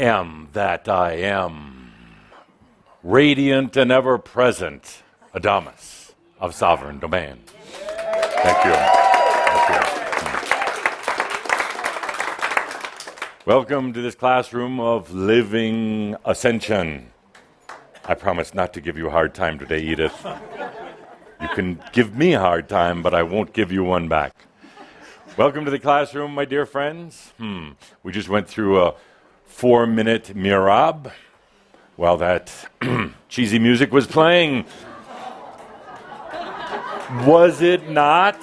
am that I am, radiant and ever-present Adamus of sovereign domain. Thank you. Welcome to this classroom of living ascension. I promise not to give you a hard time today, Edith. You can give me a hard time, but I won't give you one back. Welcome to the classroom, my dear friends. We just went through a 4-minute mirab while that cheesy music was playing. Was it not?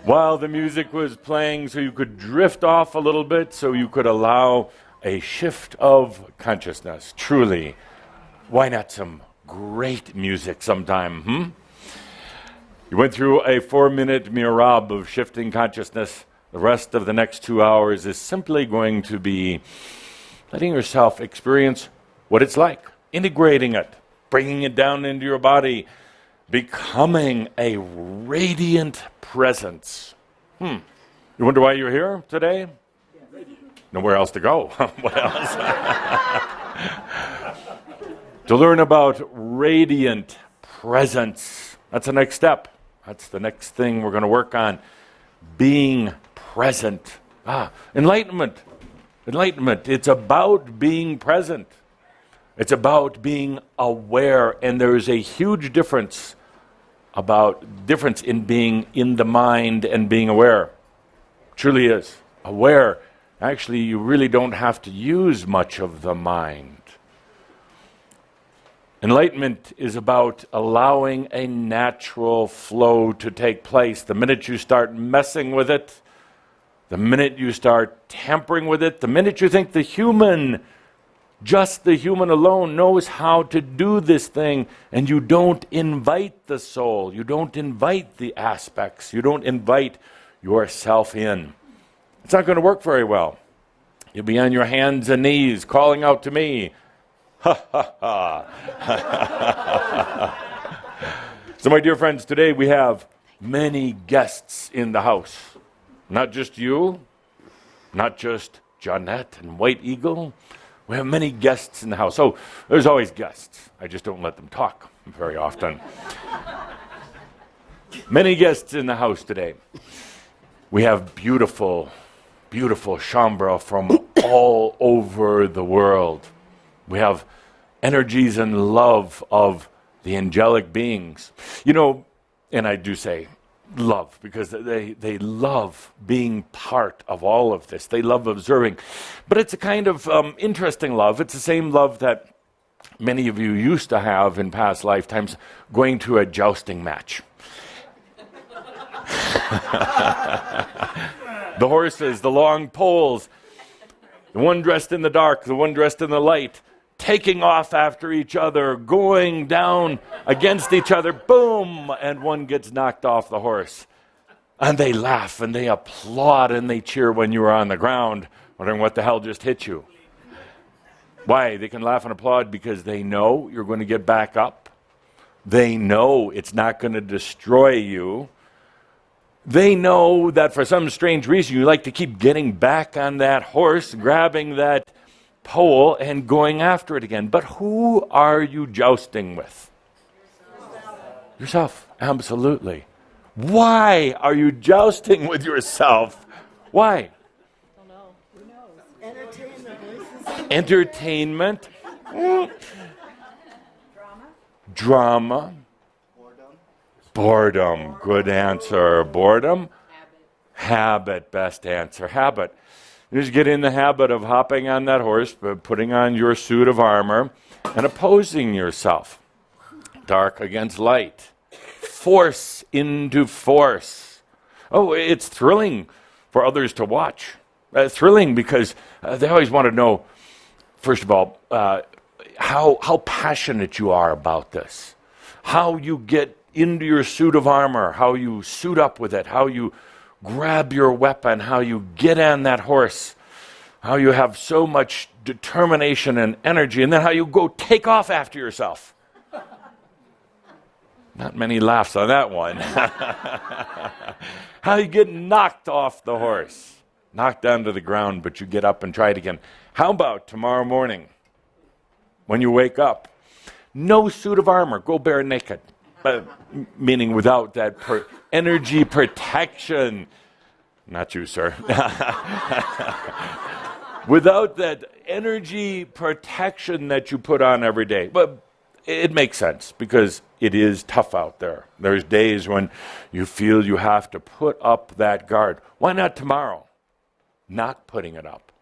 While the music was playing, so you could drift off a little bit, so you could allow a shift of consciousness. Truly, why not some great music sometime, You went through a 4-minute mirab of shifting consciousness. The rest of the next 2 hours is simply going to be letting yourself experience what it's like, integrating it, bringing it down into your body, becoming a radiant presence. You wonder why you're here today? Nowhere else to go. What else? To learn about radiant presence. That's the next step. That's the next thing we're going to work on. Being present. Enlightenment. Enlightenment. It's about being present. It's about being aware. And there is a huge difference in being in the mind and being aware. Truly is. Aware. Actually, you really don't have to use much of the mind. Enlightenment is about allowing a natural flow to take place. The minute you start messing with it, the minute you start tampering with it, the minute you think the human, just the human alone, knows how to do this thing, and you don't invite the soul, you don't invite the aspects, you don't invite yourself in, it's not going to work very well. You'll be on your hands and knees calling out to me. So my dear friends, today we have many guests in the house. Not just you, not just Jeanette and White Eagle. We have many guests in the house. So there's always guests. I just don't let them talk very often. Many guests in the house today. We have beautiful chambre from all over the world. We have energies and love of the angelic beings. And I do say love because they love being part of all of this. They love observing. But it's a kind of interesting love. It's the same love that many of you used to have in past lifetimes, going to a jousting match. The horses, the long poles, the one dressed in the dark, the one dressed in the light, taking off after each other, going down against each other, boom, and one gets knocked off the horse. And they laugh and they applaud and they cheer when you are on the ground, wondering what the hell just hit you. Why? They can laugh and applaud because they know you're going to get back up. They know it's not going to destroy you. They know that for some strange reason you like to keep getting back on that horse, grabbing that pole and going after it again. But who are you jousting with? Yourself. Absolutely. Why are you jousting with yourself? Why? I don't know. Who knows? Entertainment. Drama. Boredom. Good answer. Boredom. Habit. Best answer. Habit. You just get in the habit of hopping on that horse, putting on your suit of armor, and opposing yourself. Dark against light. Force into force. Oh, it's thrilling for others to watch. Thrilling because they always want to know, first of all, how passionate you are about this. How you get into your suit of armor, how you suit up with it, how you grab your weapon, how you get on that horse, how you have so much determination and energy, and then how you go take off after yourself. Not many laughs on that one. How you get knocked off the horse, knocked down to the ground, but you get up and try it again. How about tomorrow morning when you wake up? No suit of armor, go bare naked. Meaning without that energy protection. Not you, sir. Without that energy protection that you put on every day. But it makes sense because it is tough out there. There's days when you feel you have to put up that guard. Why not tomorrow? Not putting it up.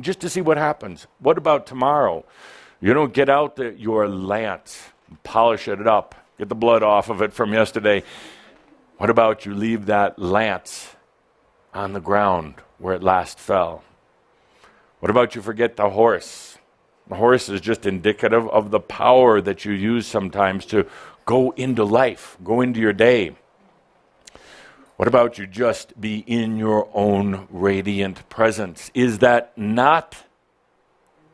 Just to see what happens. What about tomorrow? You don't get out your lance, polish it up, get the blood off of it from yesterday. What about you leave that lance on the ground where it last fell? What about you forget the horse? The horse is just indicative of the power that you use sometimes to go into life, go into your day. What about you just be in your own radiant presence? Is that not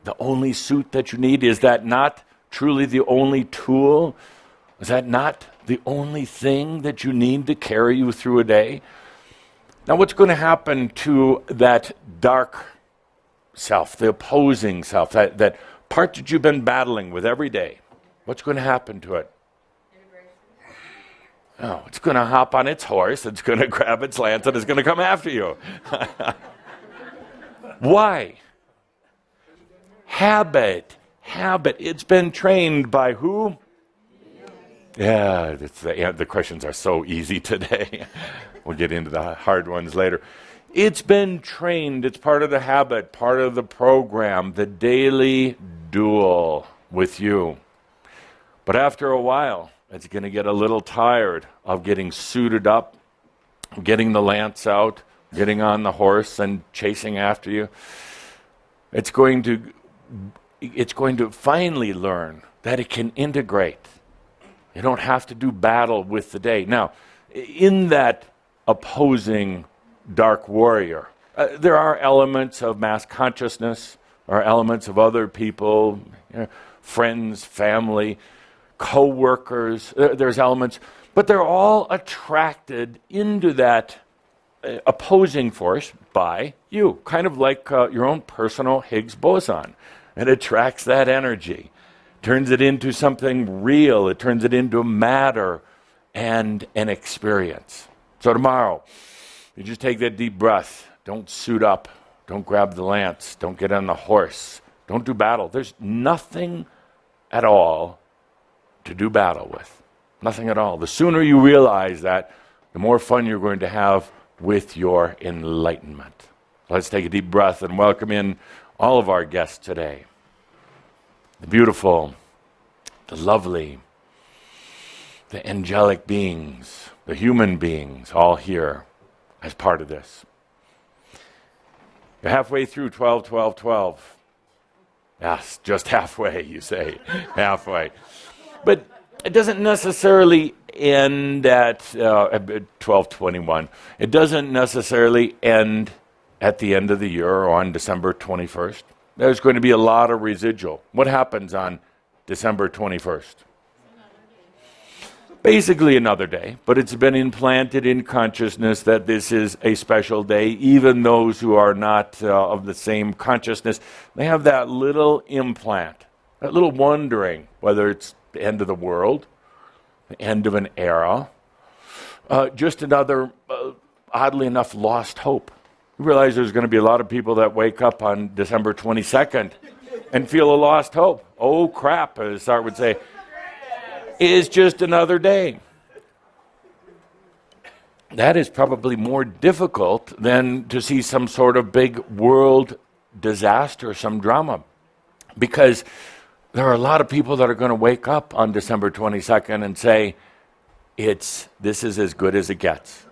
the only suit that you need? Is that not truly the only tool? Is that not the only thing that you need to carry you through a day? Now, what's going to happen to that dark self, the opposing self, that part that you've been battling with every day? What's going to happen to it? Oh, it's going to hop on its horse, it's going to grab its lance, and it's going to come after you. Why? Habit. It's been trained by who? Yeah, the questions are so easy today. We'll get into the hard ones later. It's been trained. It's part of the habit, part of the program, the daily duel with you. But after a while, it's going to get a little tired of getting suited up, getting the lance out, getting on the horse and chasing after you. It's going to finally learn that it can integrate. You don't have to do battle with the day. Now, in that opposing dark warrior, there are elements of mass consciousness, or elements of other people, friends, family, co-workers. There's elements, but they're all attracted into that opposing force by you, kind of like your own personal Higgs boson. It attracts that energy, turns it into something real, it turns it into matter and an experience. So tomorrow, you just take that deep breath. Don't suit up. Don't grab the lance. Don't get on the horse. Don't do battle. There's nothing at all to do battle with. Nothing at all. The sooner you realize that, the more fun you're going to have with your enlightenment. Let's take a deep breath and welcome in all of our guests today. The beautiful, the lovely, the angelic beings, the human beings, all here as part of this. You're halfway through 12-12-12. Yes, just halfway, you say. Halfway. But it doesn't necessarily end at 12-21. It doesn't necessarily end at the end of the year or on December 21st. There's going to be a lot of residual. What happens on December 21st? Basically another day, but it's been implanted in consciousness that this is a special day. Even those who are not of the same consciousness, they have that little implant, that little wondering whether it's the end of the world, the end of an era, just another, oddly enough, lost hope. You realize there's going to be a lot of people that wake up on December 22nd and feel a lost hope. Oh crap, as Sartre would say, is just another day. That is probably more difficult than to see some sort of big world disaster, some drama. Because there are a lot of people that are going to wake up on December 22nd and say, this is as good as it gets.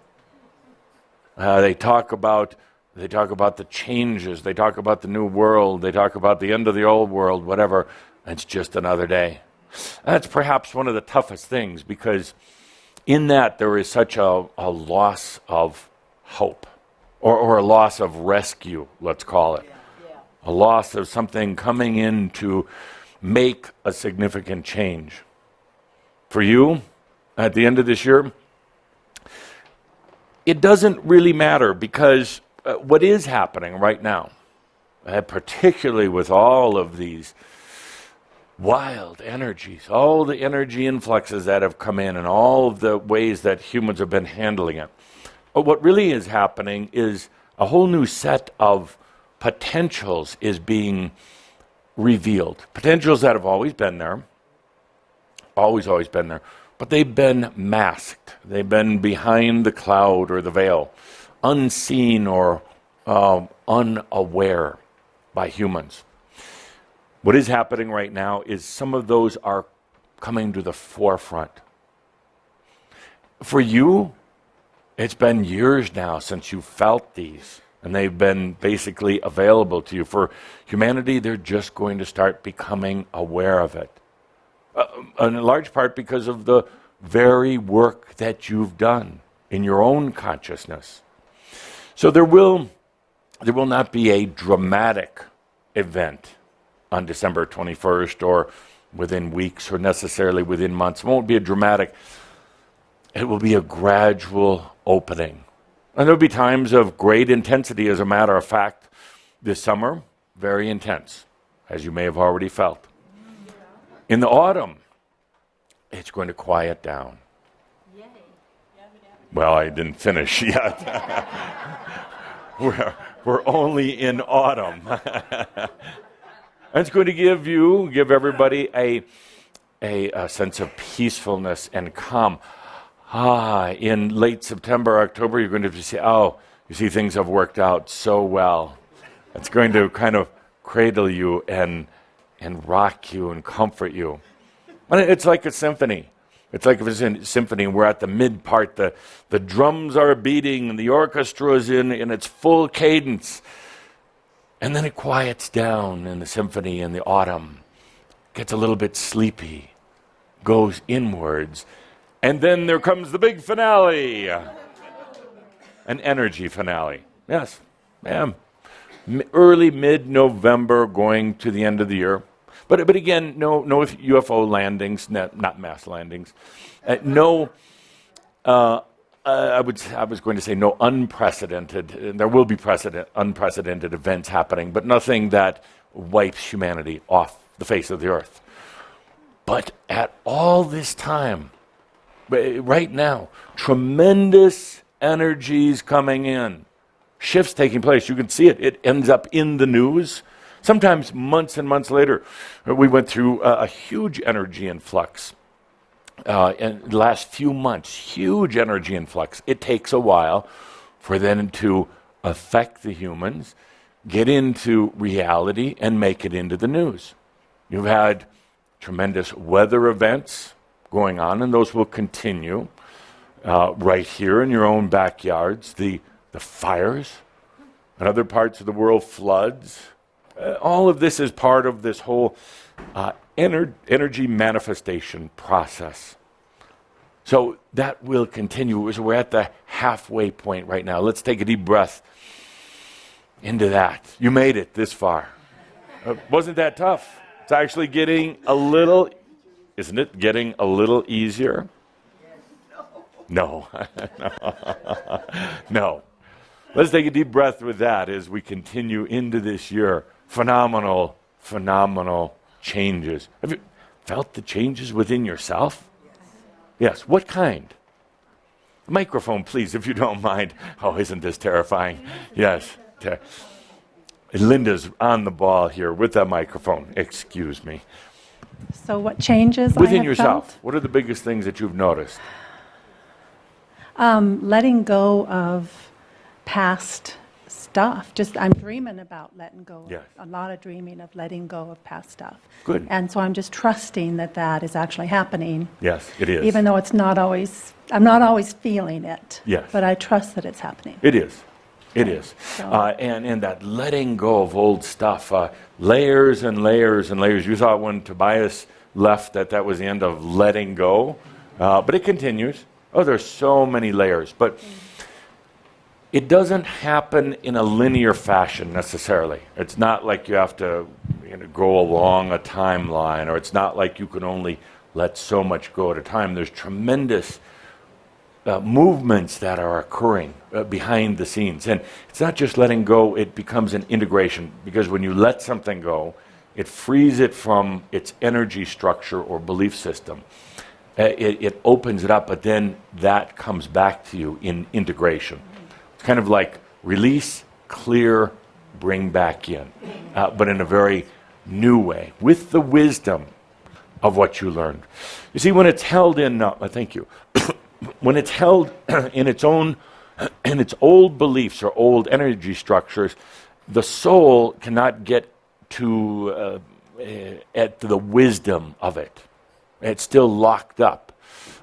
They talk about the changes, they talk about the new world, they talk about the end of the old world, whatever. It's just another day. That's perhaps one of the toughest things, because in that there is such a loss of hope, or a loss of rescue, let's call it. A loss of something coming in to make a significant change. For you, at the end of this year, it doesn't really matter because what is happening right now, particularly with all of these wild energies, all the energy influxes that have come in and all of the ways that humans have been handling it. But what really is happening is a whole new set of potentials is being revealed. Potentials that have always been there, always been there, but they've been masked. They've been behind the cloud or the veil, unseen or unaware by humans. What is happening right now is some of those are coming to the forefront. For you, it's been years now since you felt these, and they've been basically available to you. For humanity, they're just going to start becoming aware of it. In large part because of the very work that you've done in your own consciousness. So there will not be a dramatic event on December 21st or within weeks or necessarily within months. It won't be a dramatic, it will be a gradual opening. And there'll be times of great intensity, as a matter of fact. This summer, very intense, as you may have already felt. In the autumn, it's going to quiet down. Yay. Well, I didn't finish yet. We're only in autumn. It's going to give everybody a sense of peacefulness and calm. In late September, October, you're going to see, you see things have worked out so well. It's going to kind of cradle you and rock you and comfort you. And it's like a symphony. It's like a symphony. We're at the mid part. The drums are beating and the orchestra is in its full cadence. And then it quiets down in the symphony in the autumn. Gets a little bit sleepy. Goes inwards. And then there comes the big finale. An energy finale. Yes, ma'am. Early, mid-November, going to the end of the year. But again, no UFO landings, not mass landings. I was going to say no unprecedented. There will be unprecedented events happening, but nothing that wipes humanity off the face of the earth. But at all this time, right now, tremendous energies coming in, shifts taking place. You can see it. It ends up in the news. Sometimes months and months later, we went through a huge energy influx. In the last few months, huge energy influx. It takes a while for them to affect the humans, get into reality, and make it into the news. You've had tremendous weather events going on, and those will continue right here in your own backyards. The fires, in other parts of the world, floods. All of this is part of this whole energy manifestation process. So that will continue. So we're at the halfway point right now. Let's take a deep breath into that. You made it this far. Wasn't that tough? It's actually getting a little, isn't it getting a little easier? No. No. Let's take a deep breath with that as we continue into this year. Phenomenal changes. Have you felt the changes within yourself? Yes. What kind? Microphone, please, if you don't mind. Oh, isn't this terrifying? Yes. Linda's on the ball here with that microphone. Excuse me. So what changes within I have yourself? felt? What are the biggest things that you've noticed? Letting go of past stuff. Just I'm dreaming about letting go. Yes. A lot of dreaming of letting go of past stuff. Good. And so I'm just trusting that is actually happening. Yes, it is. Even though I'm not always feeling it. Yes. But I trust that it's happening. It is. It is. So- And that letting go of old stuff, layers and layers and layers. You thought when Tobias left that was the end of letting go, but it continues. Oh, there's so many layers. But it doesn't happen in a linear fashion necessarily. It's not like you have to go along a timeline, or it's not like you can only let so much go at a time. There's tremendous movements that are occurring behind the scenes. And it's not just letting go, it becomes an integration. Because when you let something go, it frees it from its energy structure or belief system. It opens it up, but then that comes back to you in integration. It's kind of like release, clear, bring back in, but in a very new way, with the wisdom of what you learned. You see, when it's held in, thank you, when it's held in its old beliefs or old energy structures, the soul cannot get to at the wisdom of it. It's still locked up.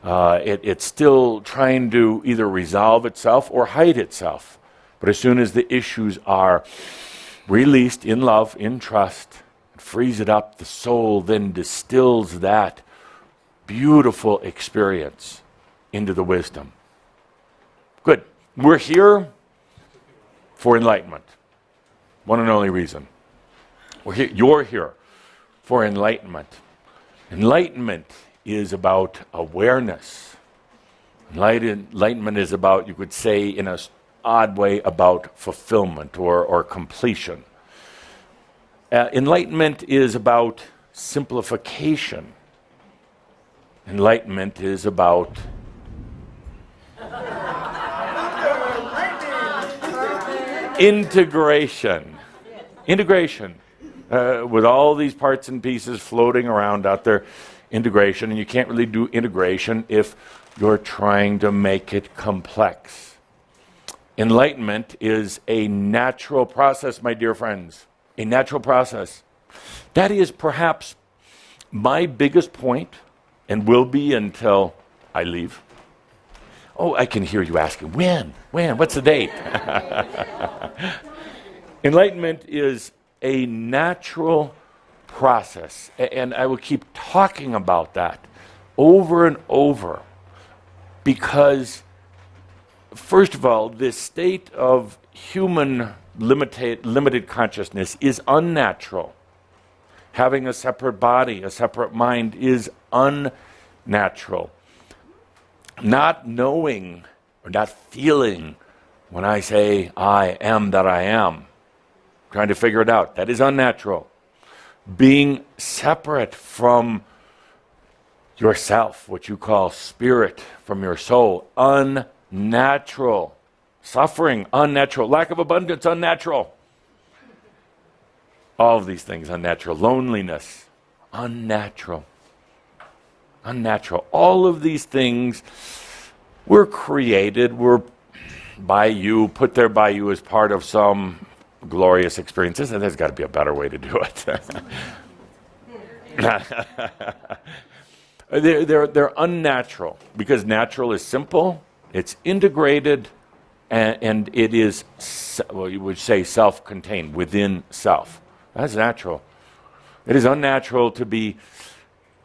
It's still trying to either resolve itself or hide itself. But as soon as the issues are released in love, in trust, it frees it up, the soul then distills that beautiful experience into the wisdom. Good. We're here for enlightenment. One and only reason. We're here. You're here for enlightenment. Enlightenment is about awareness. Enlightenment is about, you could say in an odd way, about fulfillment or completion. Enlightenment is about simplification. Enlightenment is about integration. Integration. With all these parts and pieces floating around out there, integration, and you can't really do integration if you're trying to make it complex. Enlightenment is a natural process, my dear friends, a natural process. That is perhaps my biggest point, and will be until I leave. Oh, I can hear you asking, when? What's the date? Enlightenment is a natural process, and I will keep talking about that over and over, because first of all, this state of human limited consciousness is unnatural. Having a separate body, a separate mind is unnatural. Not knowing or not feeling when I say I am that I am, trying to figure it out, that is unnatural. Being separate from yourself, what you call spirit, from your soul, unnatural. Suffering, unnatural. Lack of abundance, unnatural. All of these things, unnatural. Loneliness, unnatural. Unnatural. All of these things were created, were by you, put there by you as part of some glorious experiences, and there's got to be a better way to do it. They're unnatural, because natural is simple, it's integrated, and it is, well, you would say self-contained, within self. That's natural. It is unnatural to be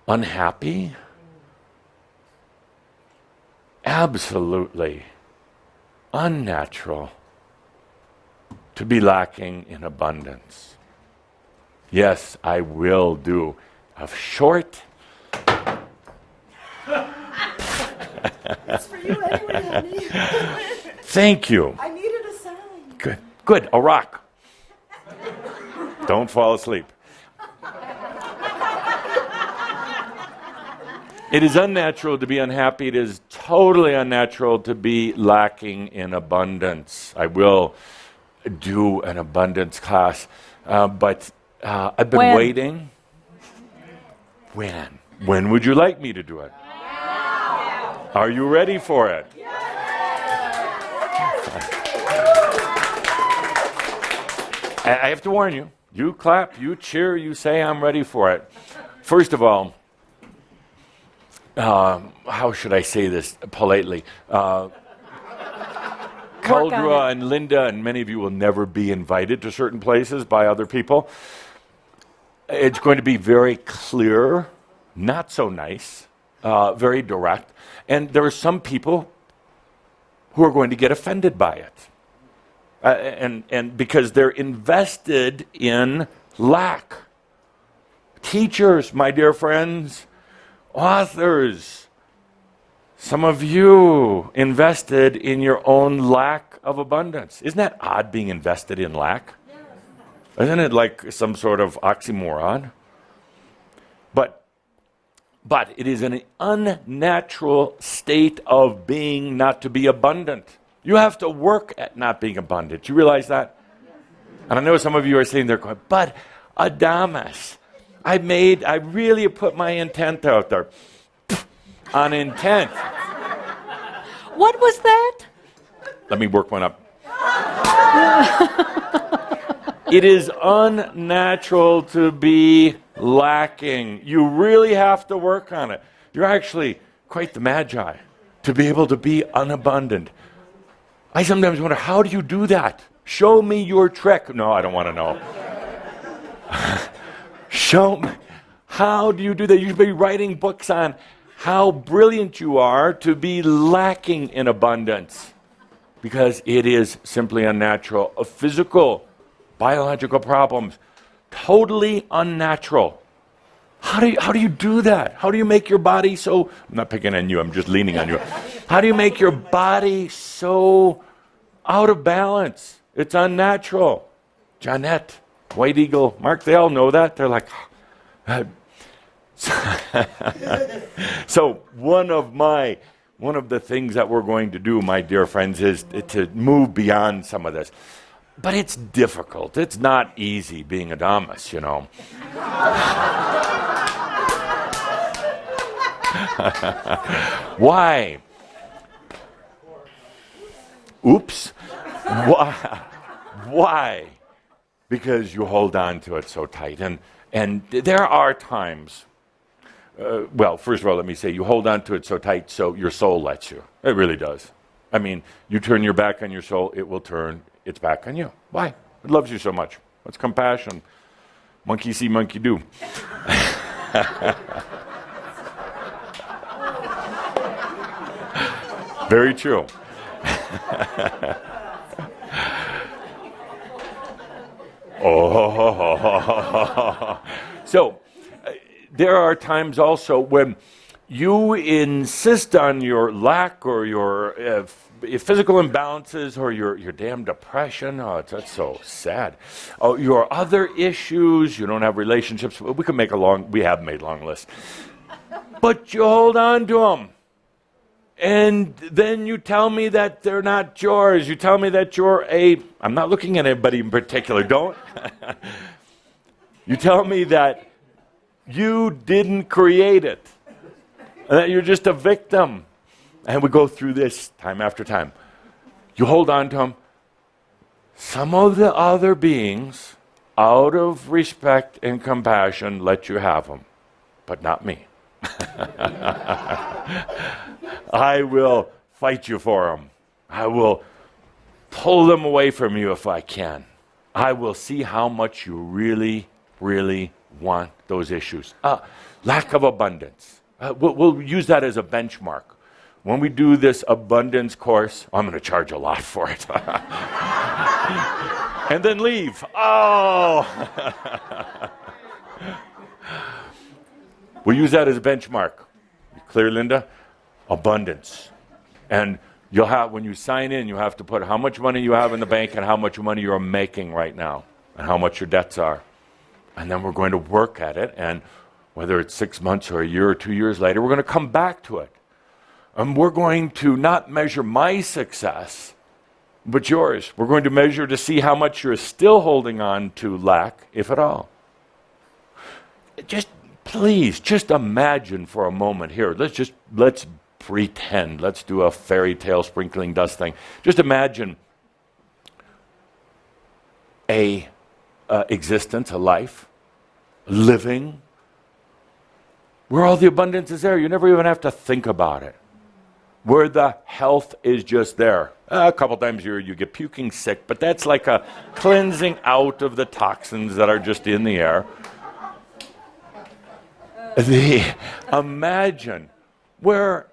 unhappy. Absolutely unnatural to be lacking in abundance. Yes, I will do a short. It's for you anyway, honey. Thank you. I needed a sign. Good. A rock. Don't fall asleep. It is unnatural to be unhappy. It is totally unnatural to be lacking in abundance. I will do an abundance class, but I've been waiting. When? When would you like me to do it? Now. Are you ready for it? Yes. I have to warn you. You clap, you cheer, you say I'm ready for it. First of all, how should I say this politely? Caldra and Linda and many of you will never be invited to certain places by other people. It's going to be very clear, not so nice, very direct. And there are some people who are going to get offended by it. And because they're invested in lack. Teachers, my dear friends, authors. Some of you invested in your own lack of abundance. Isn't that odd, being invested in lack? Isn't it like some sort of oxymoron? But it is an unnatural state of being not to be abundant. You have to work at not being abundant. You realize that? And I know some of you are sitting there going, but Adamus, I really put my intent out there. On intent. What was that? Let me work one up. It is unnatural to be lacking. You really have to work on it. You're actually quite the magi to be able to be unabundant. I sometimes wonder, how do you do that? Show me your trick. No, I don't want to know. Show me. How do you do that? You should be writing books on how brilliant you are to be lacking in abundance, because it is simply unnatural. A physical, biological problems, totally unnatural. How do you do that? How do you make your body so, I'm not picking on you, I'm just leaning on you. How do you make your body so out of balance? It's unnatural. Jeanette, White Eagle, Mark, they all know that. They're like, so one of the things that we're going to do, my dear friends, is to move beyond some of this. But it's difficult. It's not easy being Adamus, you know. Why? Oops. Why? Because you hold on to it so tight. And there are times, well, first of all, let me say, you hold on to it so tight so your soul lets you. It really does. I mean, you turn your back on your soul, it will turn its back on you. Why? It loves you so much. That's compassion. Monkey see, monkey do. Very true. Oh. So, there are times also when you insist on your lack or your physical imbalances or your damn depression. Oh, that's so sad. Oh, your other issues. You don't have relationships. We have made long lists. But you hold on to them. And then you tell me that they're not yours. You tell me that I'm not looking at anybody in particular, don't. You tell me that you didn't create it. And that you're just a victim. And we go through this time after time. You hold on to them. Some of the other beings, out of respect and compassion, let you have them. But not me. I will fight you for them. I will pull them away from you if I can. I will see how much you really, really want those issues. Lack of abundance. We'll use that as a benchmark. When we do this abundance course, I'm going to charge a lot for it. And then leave. Oh! We'll use that as a benchmark. Clear, Linda? Abundance. And you'll have, when you sign in, you have to put how much money you have in the bank and how much money you're making right now and how much your debts are. And then we're going to work at it, and whether it's 6 months or a year or 2 years later, we're going to come back to it. And we're going to not measure my success, but yours. We're going to measure to see how much you're still holding on to lack, if at all. Please, just imagine for a moment here. Let's pretend. Let's do a fairy tale sprinkling dust thing. Just imagine a existence, a life, living, where all the abundance is there. You never even have to think about it. Where the health is just there. A couple times a year you get puking sick, but that's like a cleansing out of the toxins that are just in the air. Imagine where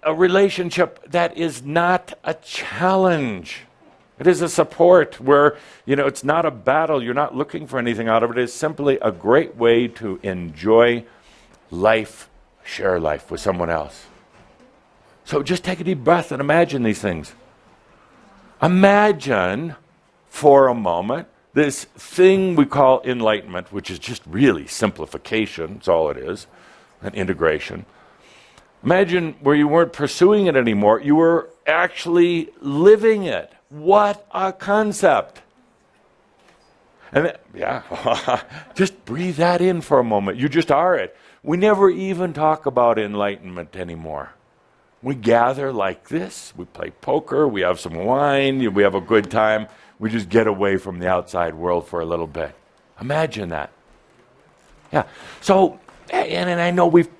a relationship that is not a challenge. It is a support where, it's not a battle. You're not looking for anything out of it. It's simply a great way to enjoy life share life with someone else. So just take a deep breath and imagine these things. Imagine for a moment this thing we call enlightenment, which is just really simplification, that's all it is, an integration. Imagine where you weren't pursuing it anymore, you were actually living it. What a concept. And just breathe that in for a moment. You just are it. We never even talk about enlightenment anymore. We gather like this, we play poker, we have some wine, we have a good time. We just get away from the outside world for a little bit. Imagine that. Yeah. So, and I know we've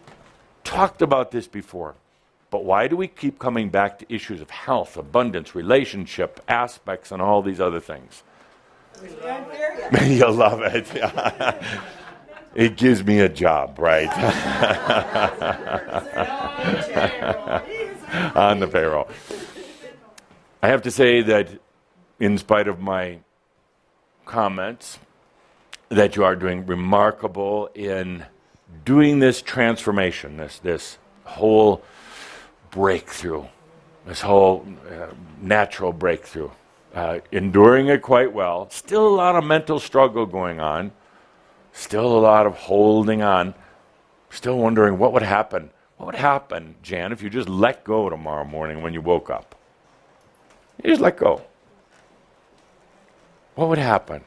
talked about this before, but why do we keep coming back to issues of health, abundance, relationship, aspects, and all these other things? You'll love it. It gives me a job, right? On the payroll. I have to say that in spite of my comments, that you are doing remarkable in doing this transformation, this whole breakthrough, this whole natural breakthrough. Enduring it quite well. Still a lot of mental struggle going on. Still a lot of holding on. Still wondering what would happen. What would happen, Jan, if you just let go tomorrow morning when you woke up? You just let go. What would happen?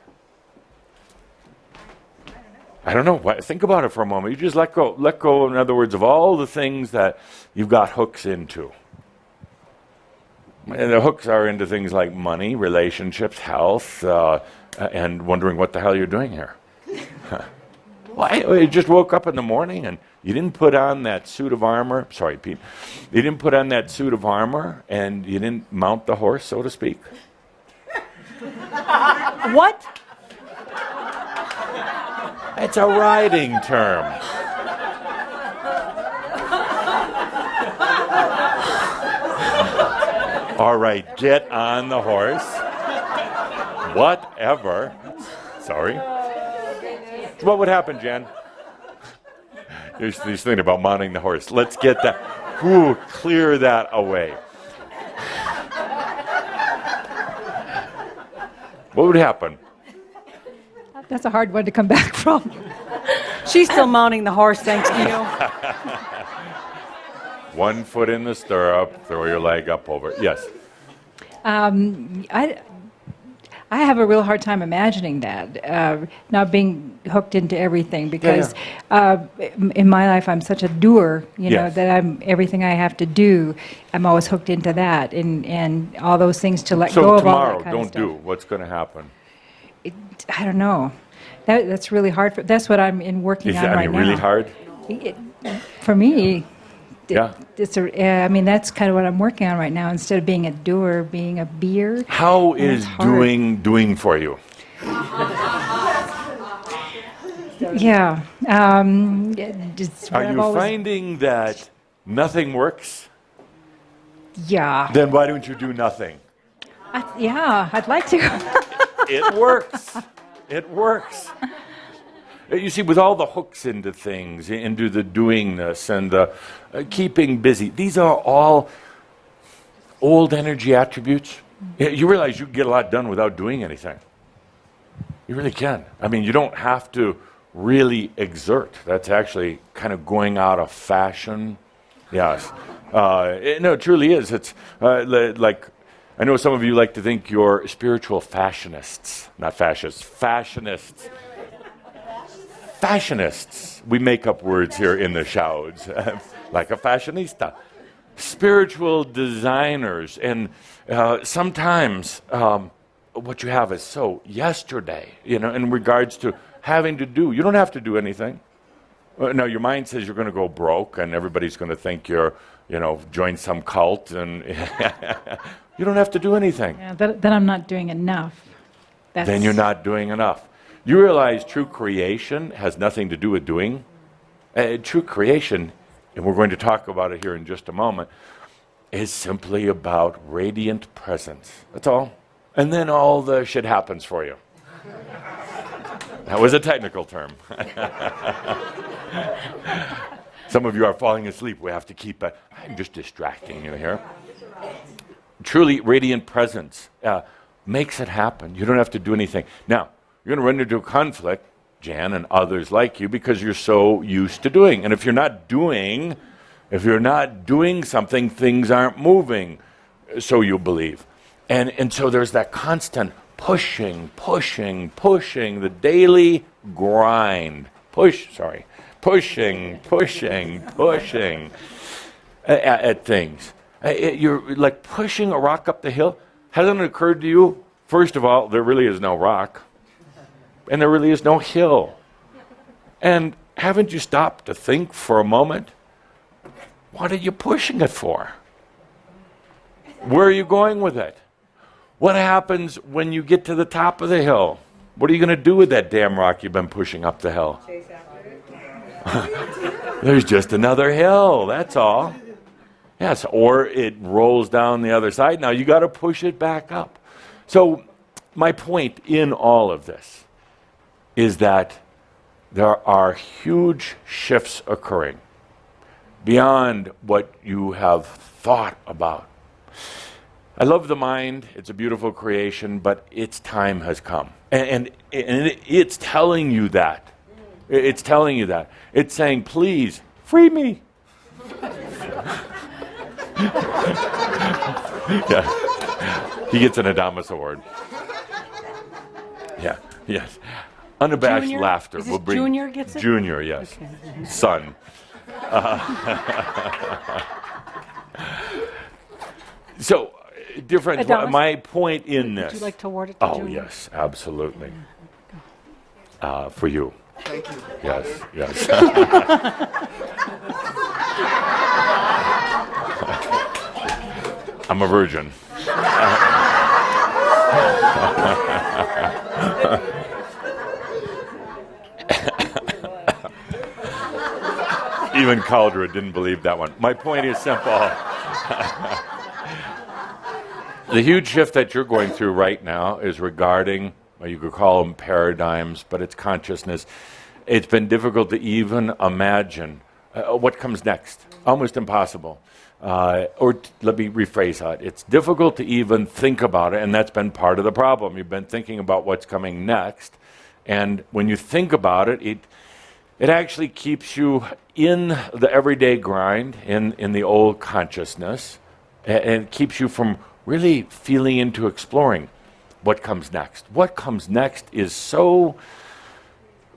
I don't know. Think about it for a moment. You just let go. Let go, in other words, of all the things that you've got hooks into. And the hooks are into things like money, relationships, health, and wondering what the hell you're doing here. Well, you just woke up in the morning and you didn't put on that suit of armor. Sorry, Pete. You didn't put on that suit of armor and you didn't mount the horse, so to speak. What? It's a riding term. All right, get on the horse. Whatever. Sorry. What would happen, Jen? Here's this thing about mounting the horse. Let's get that. Clear that away. What would happen? That's a hard one to come back from. She's still mounting the horse, thanks to you. 1 foot in the stirrup, throw your leg up over. Yes. I have a real hard time imagining that, not being hooked into everything, because in my life I'm such a doer, Yes. that everything I have to do, I'm always hooked into that, and all those things to let go So of all tomorrow, that kind don't of stuff. do. What's going to happen? I don't know. That's really hard. That's what I'm working Is on that right now. really hard? For me, Yeah. that's kind of what I'm working on right now. Instead of being a doer, being a beer. How And is it's hard. doing for you? Yeah. Are I've you always, finding that nothing works? Yeah. Then why don't you do nothing? I'd like to. It works. It works. You see, with all the hooks into things, into the doingness and the keeping busy, these are all old energy attributes. You realize you can get a lot done without doing anything. You really can. I mean, you don't have to really exert. That's actually kind of going out of fashion. Yes. No, it truly is. It's like, I know some of you like to think you're spiritual fashionists. Not fascists, fashionists. Fashionists. We make up words here in the shouts. Like a fashionista. Spiritual designers. And sometimes what you have is so yesterday, in regards to having to do. You don't have to do anything. Now, your mind says you're going to go broke and everybody's going to think you're, join some cult, and you don't have to do anything. Yeah, then I'm not doing enough. Then you're not doing enough. You realize true creation has nothing to do with doing. True creation, and we're going to talk about it here in just a moment, is simply about radiant presence. That's all. And then all the shit happens for you. That was a technical term. Some of you are falling asleep. We have to keep it. I'm just distracting you here. Truly radiant presence makes it happen. You don't have to do anything. Now, you're going to run into a conflict, Jan and others like you, because you're so used to doing. And if you're not doing something, things aren't moving, so you believe. And so there's that constant pushing, the daily grind. Pushing at things. You're like pushing a rock up the hill. Hasn't it occurred to you, first of all, there really is no rock, and there really is no hill. And haven't you stopped to think for a moment, what are you pushing it for? Where are you going with it? What happens when you get to the top of the hill? What are you going to do with that damn rock you've been pushing up the hill? Chase after it. There's just another hill, that's all. Yes, or it rolls down the other side. Now you got to push it back up. So my point in all of this is that there are huge shifts occurring beyond what you have thought about. I love the mind. It's a beautiful creation, but its time has come. And it's telling you that. It's telling you that. It's saying, please, free me. Yeah. He gets an Adamus Award. Yeah, yes. Unabashed Junior? laughter. Is this Junior gets it? Junior, yes. Okay. Son. So, different. Adamus? My point in this. Would you like to award it to Oh, Junior? yes, absolutely. For you. Thank you. Yes. I'm a virgin. Even Caldra didn't believe that one. My point is simple. The huge shift that you're going through right now is regarding, well, you could call them paradigms, but it's consciousness. It's been difficult to even imagine what comes next. Almost impossible. Let me rephrase that. It's difficult to even think about it, and that's been part of the problem. You've been thinking about what's coming next, and when you think about it, it actually keeps you in the everyday grind, in the old consciousness, and it keeps you from really feeling into exploring what comes next. What comes next is so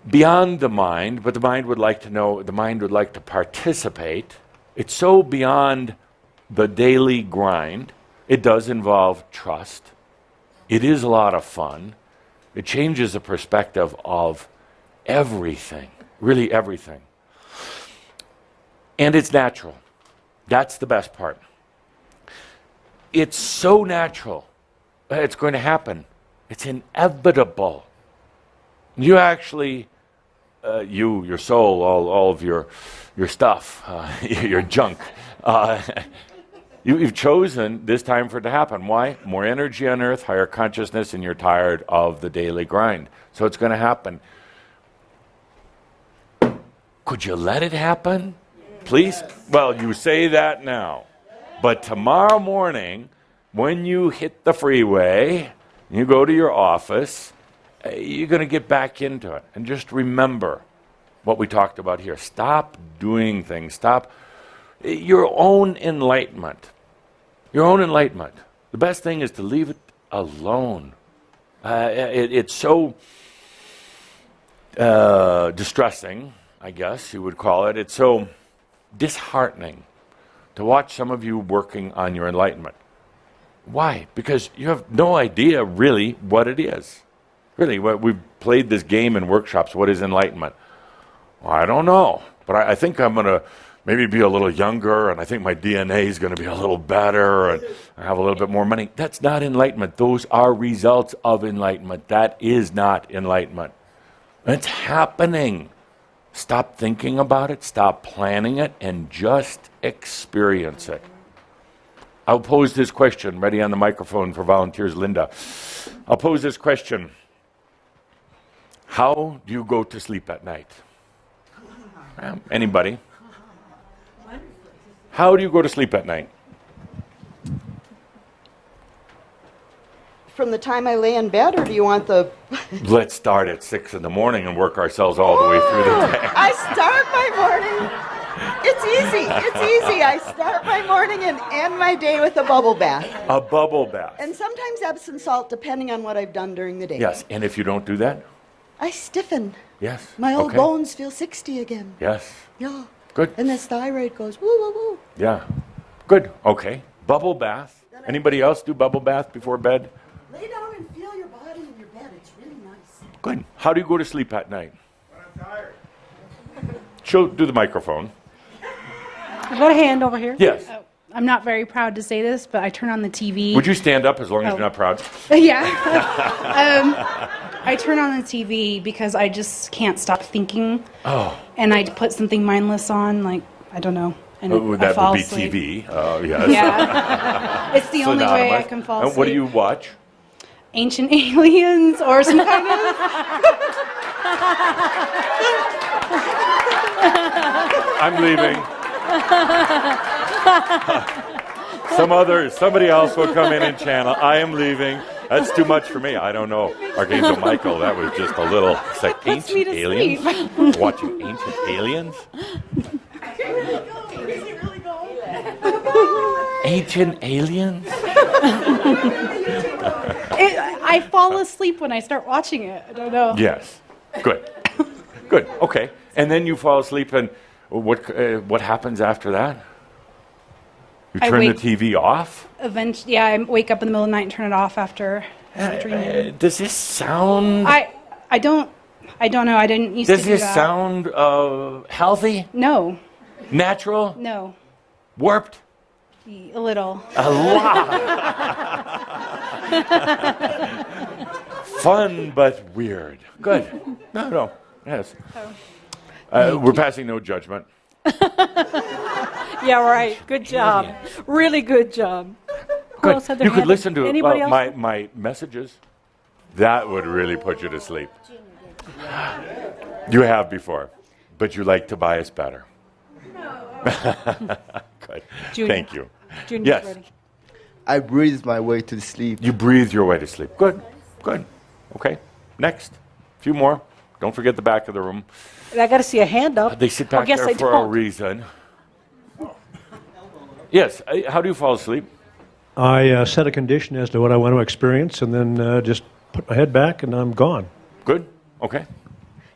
beyond the mind, but the mind would like to know, the mind would like to participate. It's so beyond the daily grind. It does involve trust. It is a lot of fun. It changes the perspective of everything, really everything. And it's natural. That's the best part. It's so natural. It's going to happen. It's inevitable. You actually, your soul, all of your stuff, your junk, you've chosen this time for it to happen. Why? More energy on earth, higher consciousness, and you're tired of the daily grind. So it's going to happen. Could you let it happen? Please? Well, you say that now. But tomorrow morning, when you hit the freeway, you go to your office, you're going to get back into it. And just remember what we talked about here. Stop doing things. Stop your own enlightenment. Your own enlightenment. The best thing is to leave it alone. It's so distressing, I guess you would call it. It's so disheartening to watch some of you working on your enlightenment. Why? Because you have no idea really what it is. Really, we've played this game in workshops. What is enlightenment? Well, I don't know, but I think I'm going to maybe be a little younger, and I think my DNA is going to be a little better, and I have a little bit more money. That's not enlightenment. Those are results of enlightenment. That is not enlightenment. It's happening. Stop thinking about it, stop planning it, and just experience it. I'll pose this question, ready on the microphone for volunteers, Linda. I'll pose this question. How do you go to sleep at night? Anybody? How do you go to sleep at night? From the time I lay in bed, or do you want the... Let's start at 6 in the morning and work ourselves all the way through the day. I start my morning. It's easy. It's easy. I start my morning and end my day with a bubble bath. A bubble bath. And sometimes Epsom salt, depending on what I've done during the day. Yes, and if you don't do that? I stiffen. Yes. My old okay. bones feel 60 again. Yes. Yeah. Good. And this thyroid goes woo, woo, woo. Yeah. Good. Okay. Bubble bath. Anybody else do bubble bath before bed? Lay down and feel your body in your bed. It's really nice. Good. How do you go to sleep at night? When I'm tired. She'll do the microphone. I've got a hand over here. Yes. I'm not very proud to say this, but I turn on the TV. Would you stand up as long as you're not proud? Yeah. I turn on the TV because I just can't stop thinking. Oh. And I put something mindless on, like, I don't know. And I That fall would be asleep. TV. Yes. Yeah. It's the only way I can fall And asleep. what do you watch? Ancient Aliens or some kind of... I'm leaving. Somebody else will come in and channel. I am leaving. That's too much for me. I don't know. Archangel Michael, that was just a little. It's like puts me ancient to aliens. Watching ancient aliens. Ancient aliens. I fall asleep when I start watching it. I don't know. Yes. Good. Good. Okay. And then you fall asleep, and what happens after that? You I turn the wake- TV off? Eventually, yeah, I wake up in the middle of the night and turn it off after dreaming. Does this sound? I don't know. I didn't used Does to do this that. sound healthy? No, Natural? no, Warped? a little. A lot. Fun but weird. Good. No. Yes. We're passing no judgment. Yeah, right. Good job. Really good job. Who Good. else had their You could hand listen up? to Anybody else? my messages. That would really put you to sleep. You have before, but you like Tobias better. Good. Junior. Thank you. Junior's Yes. ready. I breathe my way to sleep. You breathe your way to sleep. Good. Good. Okay. Next. A few more. Don't forget the back of the room. I got to see a hand up. They sit Oh, back guess there I for a don't. reason. Yes. How do you fall asleep? I set a condition as to what I want to experience, and then just put my head back, and I'm gone. Good. Okay.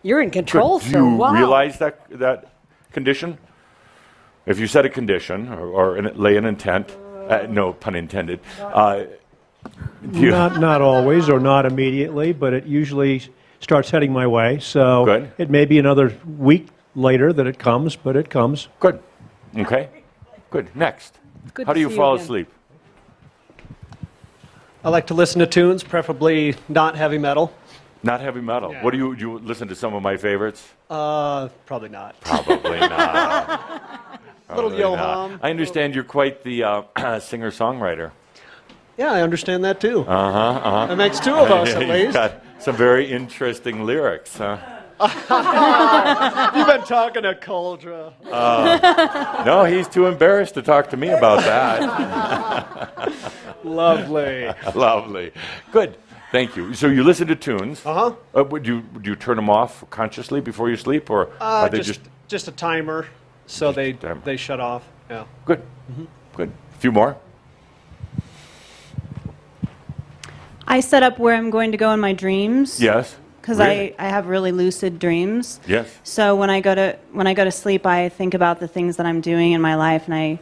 You're in Good. control, Do sir. you Wow. realize that condition? If you set a condition or lay an intent, no pun intended. Do you, Not always or not immediately, but it usually starts heading my way. So Good. it may be another week later that it comes, but it comes. good. Okay. Good. Next. Good How to do you see fall again. asleep? I like to listen to tunes, preferably not heavy metal. Not heavy metal. Yeah. What do you listen to? Some of my favorites. Probably not. Probably not. Little Probably yo not. hum. I understand you're quite the singer-songwriter. Yeah, I understand that too. Uh-huh. That makes two of us at You've least. got some very interesting lyrics, huh? You've been talking to Coldra. No, he's too embarrassed to talk to me about that. Lovely. Lovely. Good. Thank you. So you listen to tunes. Uh-huh. Would you turn them off consciously before you sleep, or are they just a timer, so they timer. they shut off. Yeah. good? Good. A few more. I set up where I'm going to go in my dreams. Yes. Because Really? I have really lucid dreams. Yes. So when I go to sleep, I think about the things that I'm doing in my life, and I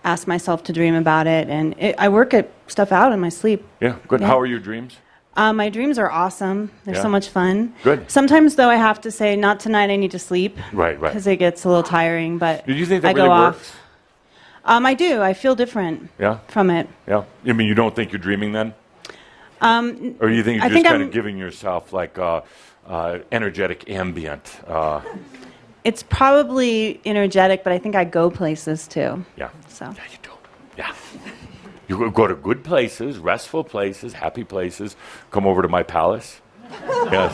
ask myself to dream about it, and I work at stuff out in my sleep. Yeah. Good. Yeah. How are your dreams? My dreams are awesome. They're Yeah. so much fun. Good. Sometimes, though, I have to say, not tonight. I need to sleep. Right. Because it gets a little tiring. But Do you think I that really go works? off. I do. I feel different Yeah. from it. Yeah. I mean, you don't think you're dreaming then, or you think you're I just think kind of I'm- giving yourself like energetic ambient? It's probably energetic, but I think I go places too. Yeah. So. Yeah, you do. Yeah. You go to good places, restful places, happy places. Come over to my palace. Yes.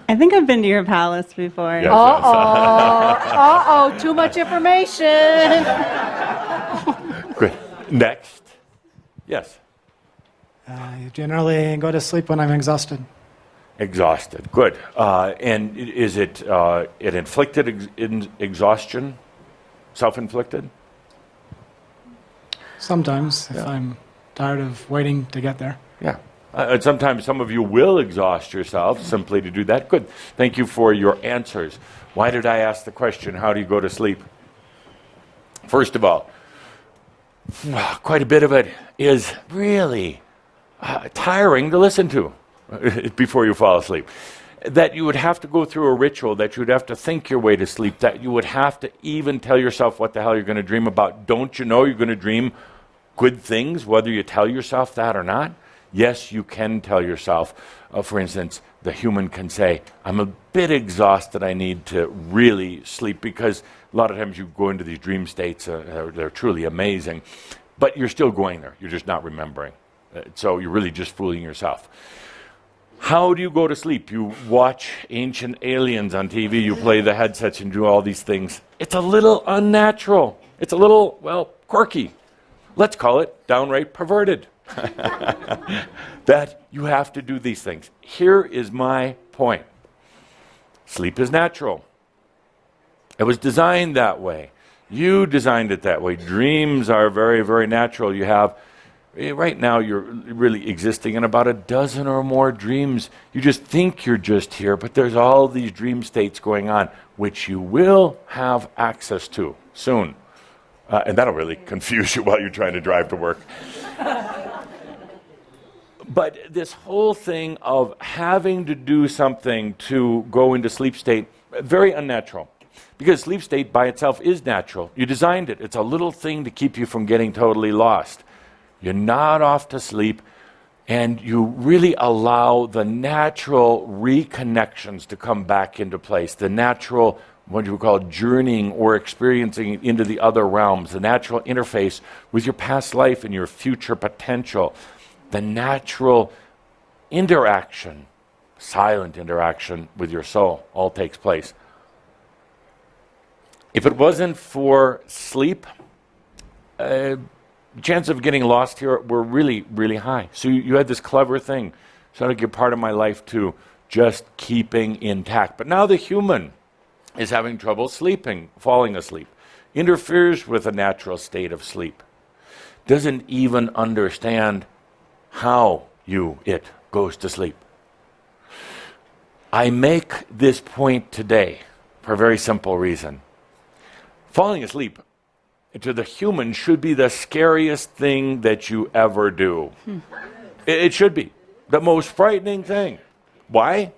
I think I've been to your palace before. Yes. Uh-oh. Uh-oh. Too much information. Next. Yes. I generally go to sleep when I'm exhausted. Exhausted. Good. And is it an inflicted exhaustion? Self-inflicted? Sometimes, if I'm tired of waiting to get there. Yeah. And sometimes some of you will exhaust yourself simply to do that. Good. Thank you for your answers. Why did I ask the question, how do you go to sleep? First of all, quite a bit of it is really tiring to listen to before you fall asleep. That you would have to go through a ritual, that you would have to think your way to sleep, that you would have to even tell yourself what the hell you're going to dream about. Don't you know you're going to dream good things, whether you tell yourself that or not? Yes, you can tell yourself. For instance, the human can say, I'm a bit exhausted, I need to really sleep, because a lot of times you go into these dream states, they're truly amazing, but you're still going there, you're just not remembering. So you're really just fooling yourself. How do you go to sleep? You watch Ancient Aliens on TV, you play the headsets and do all these things. It's a little unnatural. It's a little, well, quirky. Let's call it downright perverted. That you have to do these things. Here is my point. Sleep is natural. It was designed that way. You designed it that way. Dreams are very, very natural. You have, right now you're really existing in about a dozen or more dreams. You just think you're just here, but there's all these dream states going on, which you will have access to soon. And that'll really confuse you while you're trying to drive to work. But this whole thing of having to do something to go into sleep state, very unnatural. Because sleep state by itself is natural. You designed it. It's a little thing to keep you from getting totally lost. You're not off to sleep, and you really allow the natural reconnections to come back into place, the natural, what you would call journeying or experiencing into the other realms, the natural interface with your past life and your future potential, the natural interaction, silent interaction with your soul all takes place. If it wasn't for sleep, chance of getting lost here were really, really high. So you had this clever thing. So I give part of my life to just keeping intact. But now the human is having trouble sleeping, falling asleep, interferes with a natural state of sleep, doesn't even understand how it goes to sleep. I make this point today for a very simple reason. Falling asleep to the human should be the scariest thing that you ever do. It should be the most frightening thing. Why?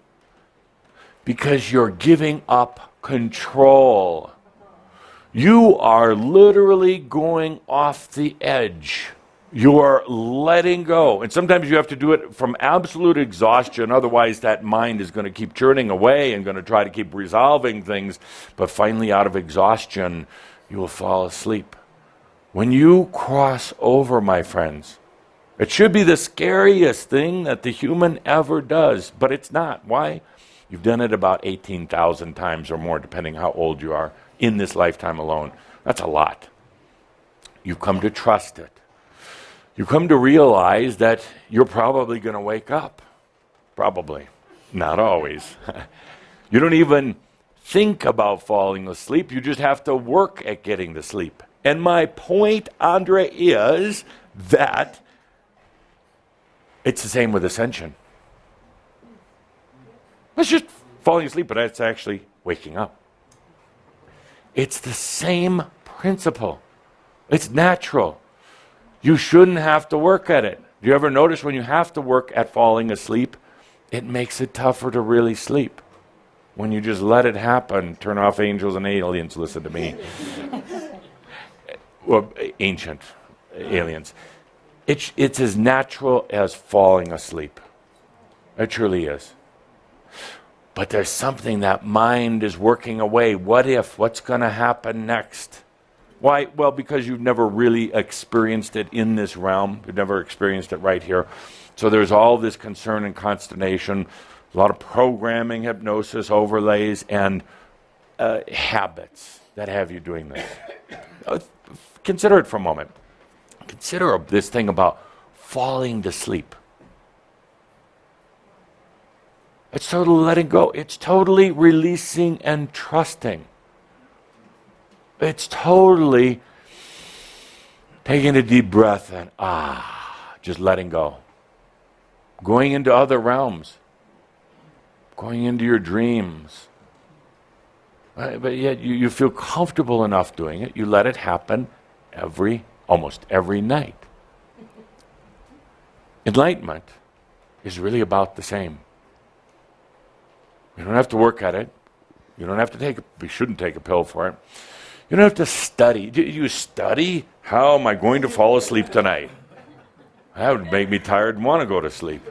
Because you're giving up control. You are literally going off the edge. You're letting go. And sometimes you have to do it from absolute exhaustion. Otherwise, that mind is going to keep churning away and going to try to keep resolving things. But finally, out of exhaustion, you will fall asleep. When you cross over, my friends, it should be the scariest thing that the human ever does. But it's not. Why? You've done it about 18,000 times or more, depending how old you are, in this lifetime alone. That's a lot. You've come to trust it. You come to realize that you're probably going to wake up. Probably. Not always. You don't even think about falling asleep. You just have to work at getting to sleep. And my point, Andre, is that it's the same with ascension. It's just falling asleep, but it's actually waking up. It's the same principle. It's natural. You shouldn't have to work at it. Do you ever notice when you have to work at falling asleep, it makes it tougher to really sleep? When you just let it happen, turn off angels and aliens, listen to me. Or ancient aliens. It's as natural as falling asleep. It truly is. But there's something that mind is working away. What if? What's going to happen next? Why? Well, because you've never really experienced it in this realm. You've never experienced it right here. So there's all this concern and consternation, a lot of programming, hypnosis, overlays, and habits that have you doing this. Consider it for a moment. Consider this thing about falling to sleep. It's totally letting go. It's totally releasing and trusting. It's totally taking a deep breath and just letting go. Going into other realms. Going into your dreams. But yet you feel comfortable enough doing it. You let it happen almost every night. Enlightenment is really about the same. You don't have to work at it. You don't have to you shouldn't take a pill for it. You don't have to study. Do you study? How am I going to fall asleep tonight? That would make me tired and want to go to sleep.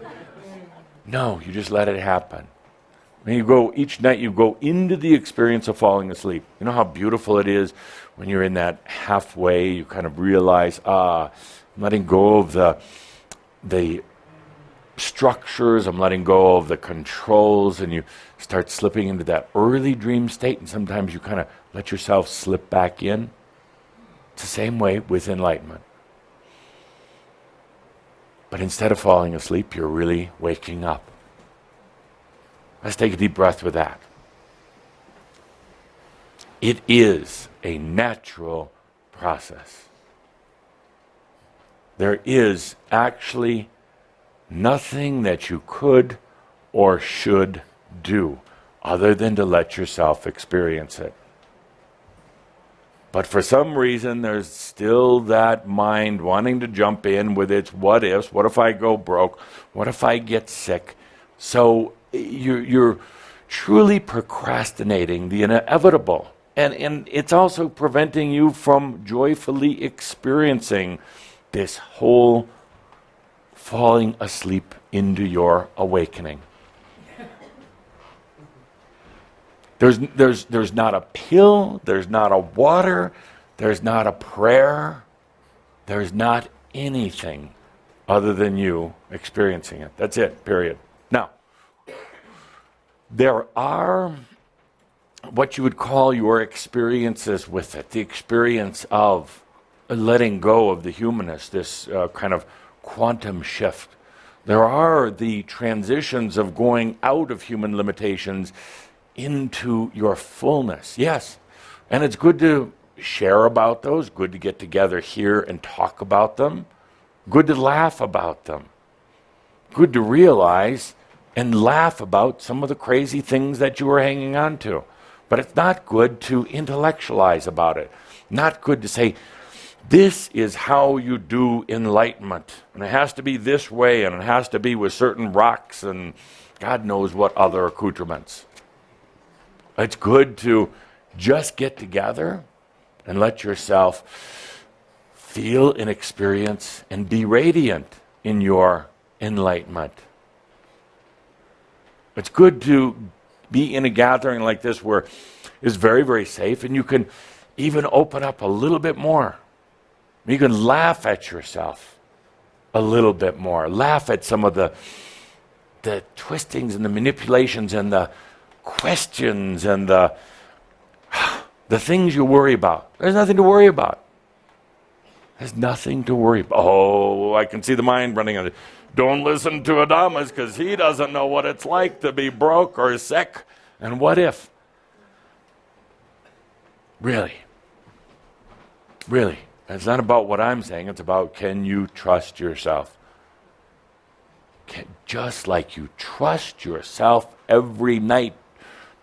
No, you just let it happen. When each night you go into the experience of falling asleep. You know how beautiful it is when you're in that halfway, you kind of realize, I'm letting go of the structures, I'm letting go of the controls, and you start slipping into that early dream state, and sometimes you kind of let yourself slip back in. It's the same way with enlightenment. But instead of falling asleep, you're really waking up. Let's take a deep breath with that. It is a natural process. There is actually nothing that you could or should do other than to let yourself experience it. But for some reason, there's still that mind wanting to jump in with its what ifs. What if I go broke? What if I get sick? So you're truly procrastinating the inevitable. And it's also preventing you from joyfully experiencing this whole falling asleep into your awakening. There's not a pill, there's not a water, there's not a prayer, there's not anything other than you experiencing it. That's it, period. Now, there are what you would call your experiences with it, the experience of letting go of the humanist, this kind of quantum shift. There are the transitions of going out of human limitations into your fullness. Yes, and it's good to share about those, good to get together here and talk about them, good to laugh about them, good to realize and laugh about some of the crazy things that you were hanging on to. But it's not good to intellectualize about it. Not good to say, this is how you do enlightenment. And it has to be this way, and it has to be with certain rocks and God knows what other accoutrements. It's good to just get together and let yourself feel and experience and be radiant in your enlightenment. It's good to be in a gathering like this where it's very, very safe, and you can even open up a little bit more. You can laugh at yourself a little bit more. Laugh at some of the twistings and the manipulations and the questions and the things you worry about. There's nothing to worry about. There's nothing to worry about. Oh, I can see the mind running on it. Don't listen to Adamus because he doesn't know what it's like to be broke or sick. And what if? Really? Really? It's not about what I'm saying. It's about, can you trust yourself? Just like you trust yourself every night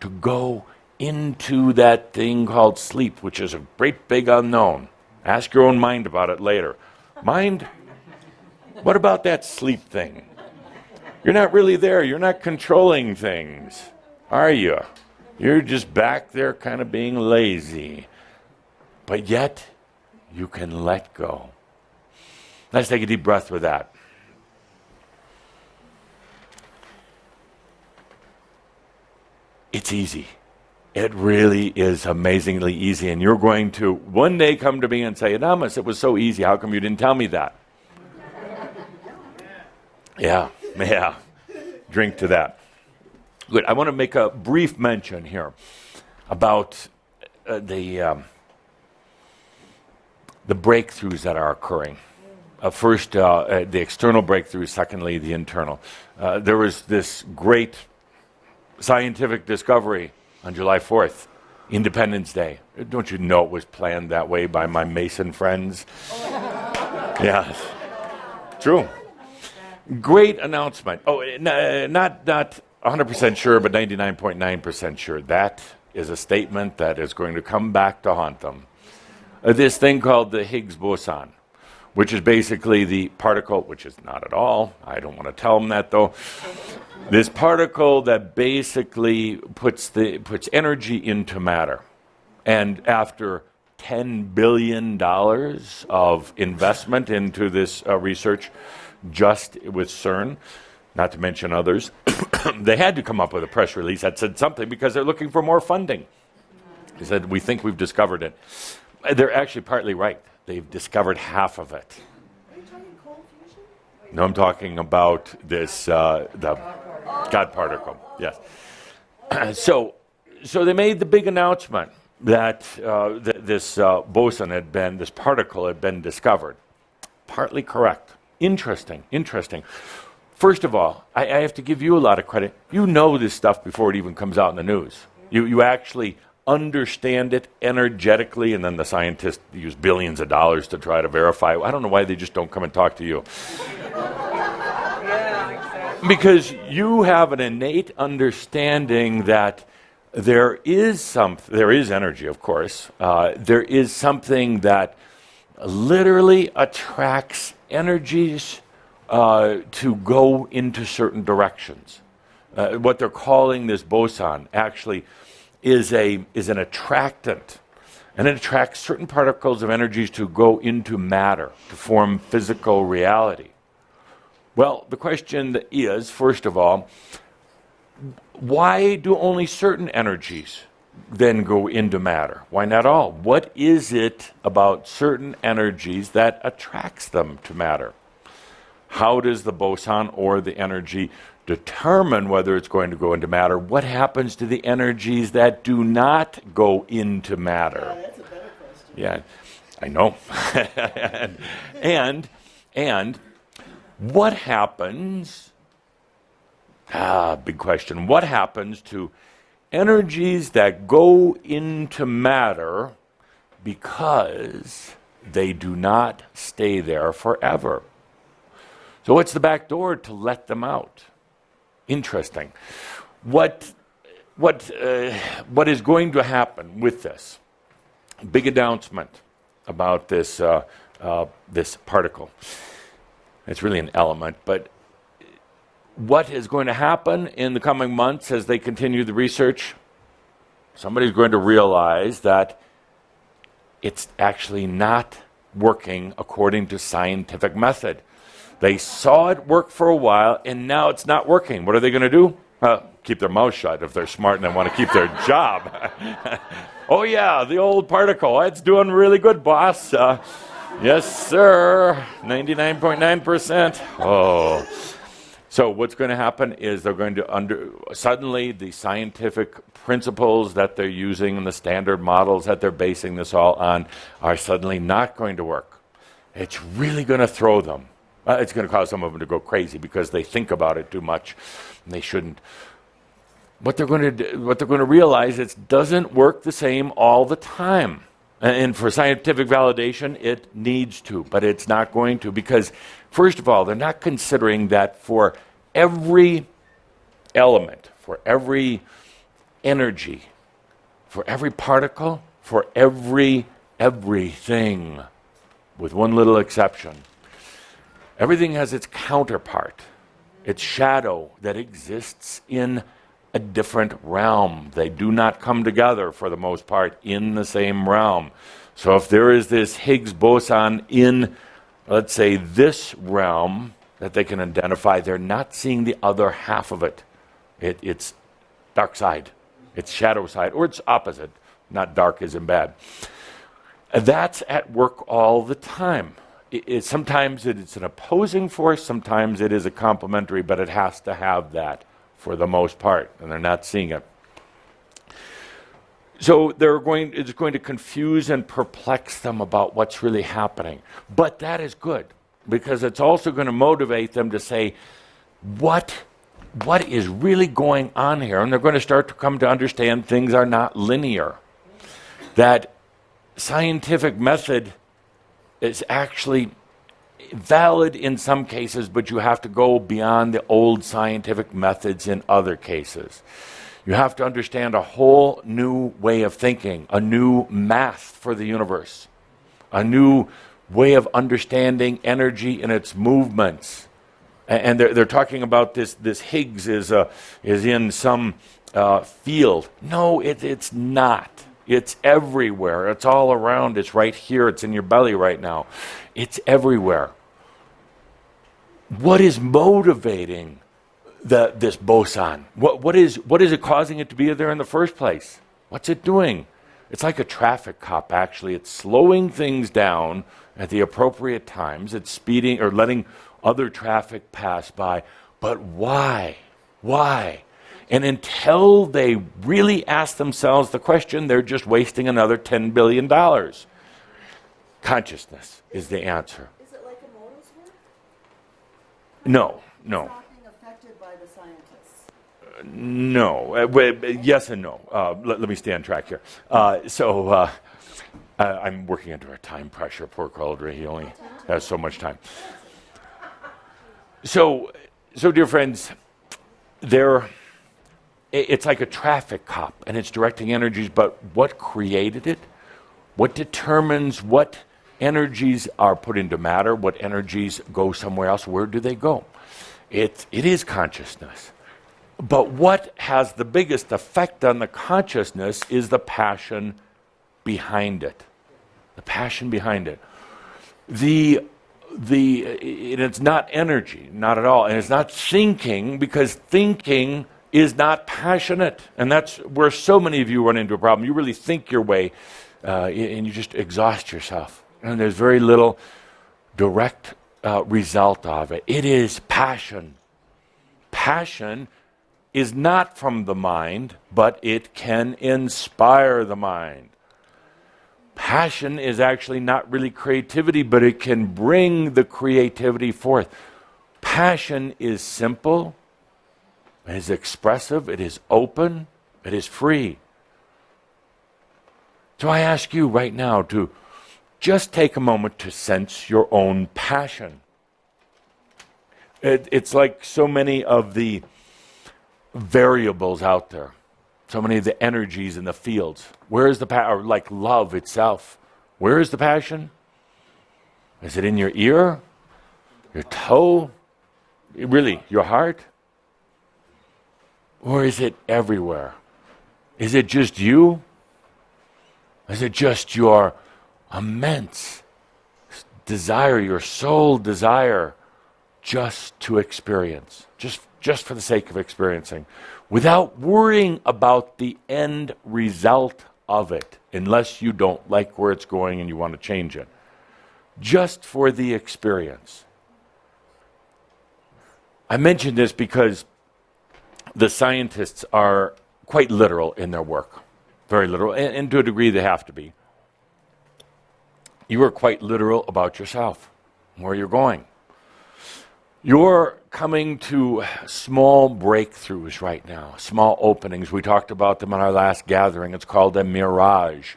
to go into that thing called sleep, which is a great big unknown. Ask your own mind about it later. Mind, what about that sleep thing? You're not really there. You're not controlling things, are you? You're just back there kind of being lazy. But yet, you can let go. Let's take a deep breath with that. It's easy. It really is amazingly easy. And you're going to one day come to me and say, Adamus, it was so easy. How come you didn't tell me that? Yeah. Drink to that. Good. I want to make a brief mention here about the breakthroughs that are occurring. First, the external breakthrough, secondly, the internal. There was this great scientific discovery on July 4th, Independence Day. Don't you know it was planned that way by my Mason friends? Yeah, true. Great announcement. Oh, not 100% sure, but 99.9% sure. That is a statement that is going to come back to haunt them. This thing called the Higgs boson, which is basically the particle, which is not at all, I don't want to tell them that though, this particle that basically puts energy into matter. And after $10 billion of investment into this research, just with CERN, not to mention others, they had to come up with a press release that said something because they're looking for more funding. They said, we think we've discovered it. They're actually partly right. They've discovered half of it. Are you talking cold fusion? No, I'm talking about this, the God particle. Yes. So they made the big announcement that this boson this particle had been discovered. Partly correct. Interesting. First of all, I have to give you a lot of credit. You know this stuff before it even comes out in the news. You actually understand it energetically, and then the scientists use billions of dollars to try to verify. I don't know why they just don't come and talk to you. Because you have an innate understanding that there is energy, of course. There is something that literally attracts energies to go into certain directions. What they're calling this boson actually is an attractant, and it attracts certain particles of energies to go into matter, to form physical reality. Well, the question is, first of all, why do only certain energies then go into matter? Why not all? What is it about certain energies that attracts them to matter? How does the boson or the energy determine whether it's going to go into matter? What happens to the energies that do not go into matter? Yeah, that's a better question. Yeah, I know. and what happens? Big question. What happens to energies that go into matter because they do not stay there forever? So what's the back door to let them out? Interesting. What is going to happen with this? Big announcement about this particle. It's really an element, but what is going to happen in the coming months as they continue the research? Somebody's going to realize that it's actually not working according to scientific method. They saw it work for a while, and now it's not working. What are they going to do? Keep their mouth shut if they're smart and they want to keep their job. Oh, yeah, the old particle. It's doing really good, boss. Yes, sir. 99.9%. Oh. So what's going to happen is they're going to suddenly the scientific principles that they're using and the standard models that they're basing this all on are suddenly not going to work. It's really going to throw them. It's going to cause some of them to go crazy because they think about it too much, and they shouldn't. What they're going to realize is it doesn't work the same all the time. And for scientific validation, it needs to, but it's not going to because, first of all, they're not considering that for every element, for every energy, for every particle, for everything, with one little exception. Everything has its counterpart, its shadow that exists in a different realm. They do not come together, for the most part, in the same realm. So if there is this Higgs boson in, let's say, this realm that they can identify, they're not seeing the other half of it. It's dark side, it's shadow side, or it's opposite. Not dark isn't bad. That's at work all the time. Sometimes it's an opposing force, sometimes it is a complementary, but it has to have that for the most part, and they're not seeing it. So it's going to confuse and perplex them about what's really happening. But that is good. because it's also going to motivate them to say, what is really going on here? And they're going to start to come to understand things are not linear. That scientific method is actually valid in some cases, but you have to go beyond the old scientific methods in other cases. You have to understand a whole new way of thinking, a new math for the universe, a new way of understanding energy and its movements. And they're talking about this Higgs is in some field. No, it's not. It's everywhere. It's all around. It's right here. It's in your belly right now. It's everywhere. What is motivating this boson? What is it causing it to be there in the first place? What's it doing? It's like a traffic cop, actually. It's slowing things down at the appropriate times. It's speeding or letting other traffic pass by. But why? Why? And until they really ask themselves the question, they're just wasting another $10 billion. Consciousness is the answer. Is it like a motor's work? No. It's not being affected by the scientists. No. Yes and no. Let me stay on track here. I'm working under a time pressure. Poor Cauldre, he only has so much time. So dear friends, it's like a traffic cop, and it's directing energies, but what created it? What determines what energies are put into matter, what energies go somewhere else? Where do they go? It is consciousness. But what has the biggest effect on the consciousness is the passion behind it. The passion behind it. It's not energy, not at all. And it's not thinking, because thinking is not passionate. And that's where so many of you run into a problem. You really think your way, and you just exhaust yourself. And there's very little direct result of it. It is passion. Passion is not from the mind, but it can inspire the mind. Passion is actually not really creativity, but it can bring the creativity forth. Passion is simple, it is expressive, it is open, it is free. So I ask you right now to just take a moment to sense your own passion. It's like so many of the variables out there, so many of the energies in the fields. Where is the power? Like love itself. Where is the passion? Is it in your ear? Your toe? Really, your heart? Or is it everywhere? Is it just you? Is it just your immense desire, your soul desire, just to experience, just for the sake of experiencing, without worrying about the end result of it, unless you don't like where it's going and you want to change it, just for the experience? I mention this because the scientists are quite literal in their work, very literal, and to a degree they have to be. You are quite literal about yourself, where you're going. You're coming to small breakthroughs right now, small openings. We talked about them in our last gathering. It's called a mirage.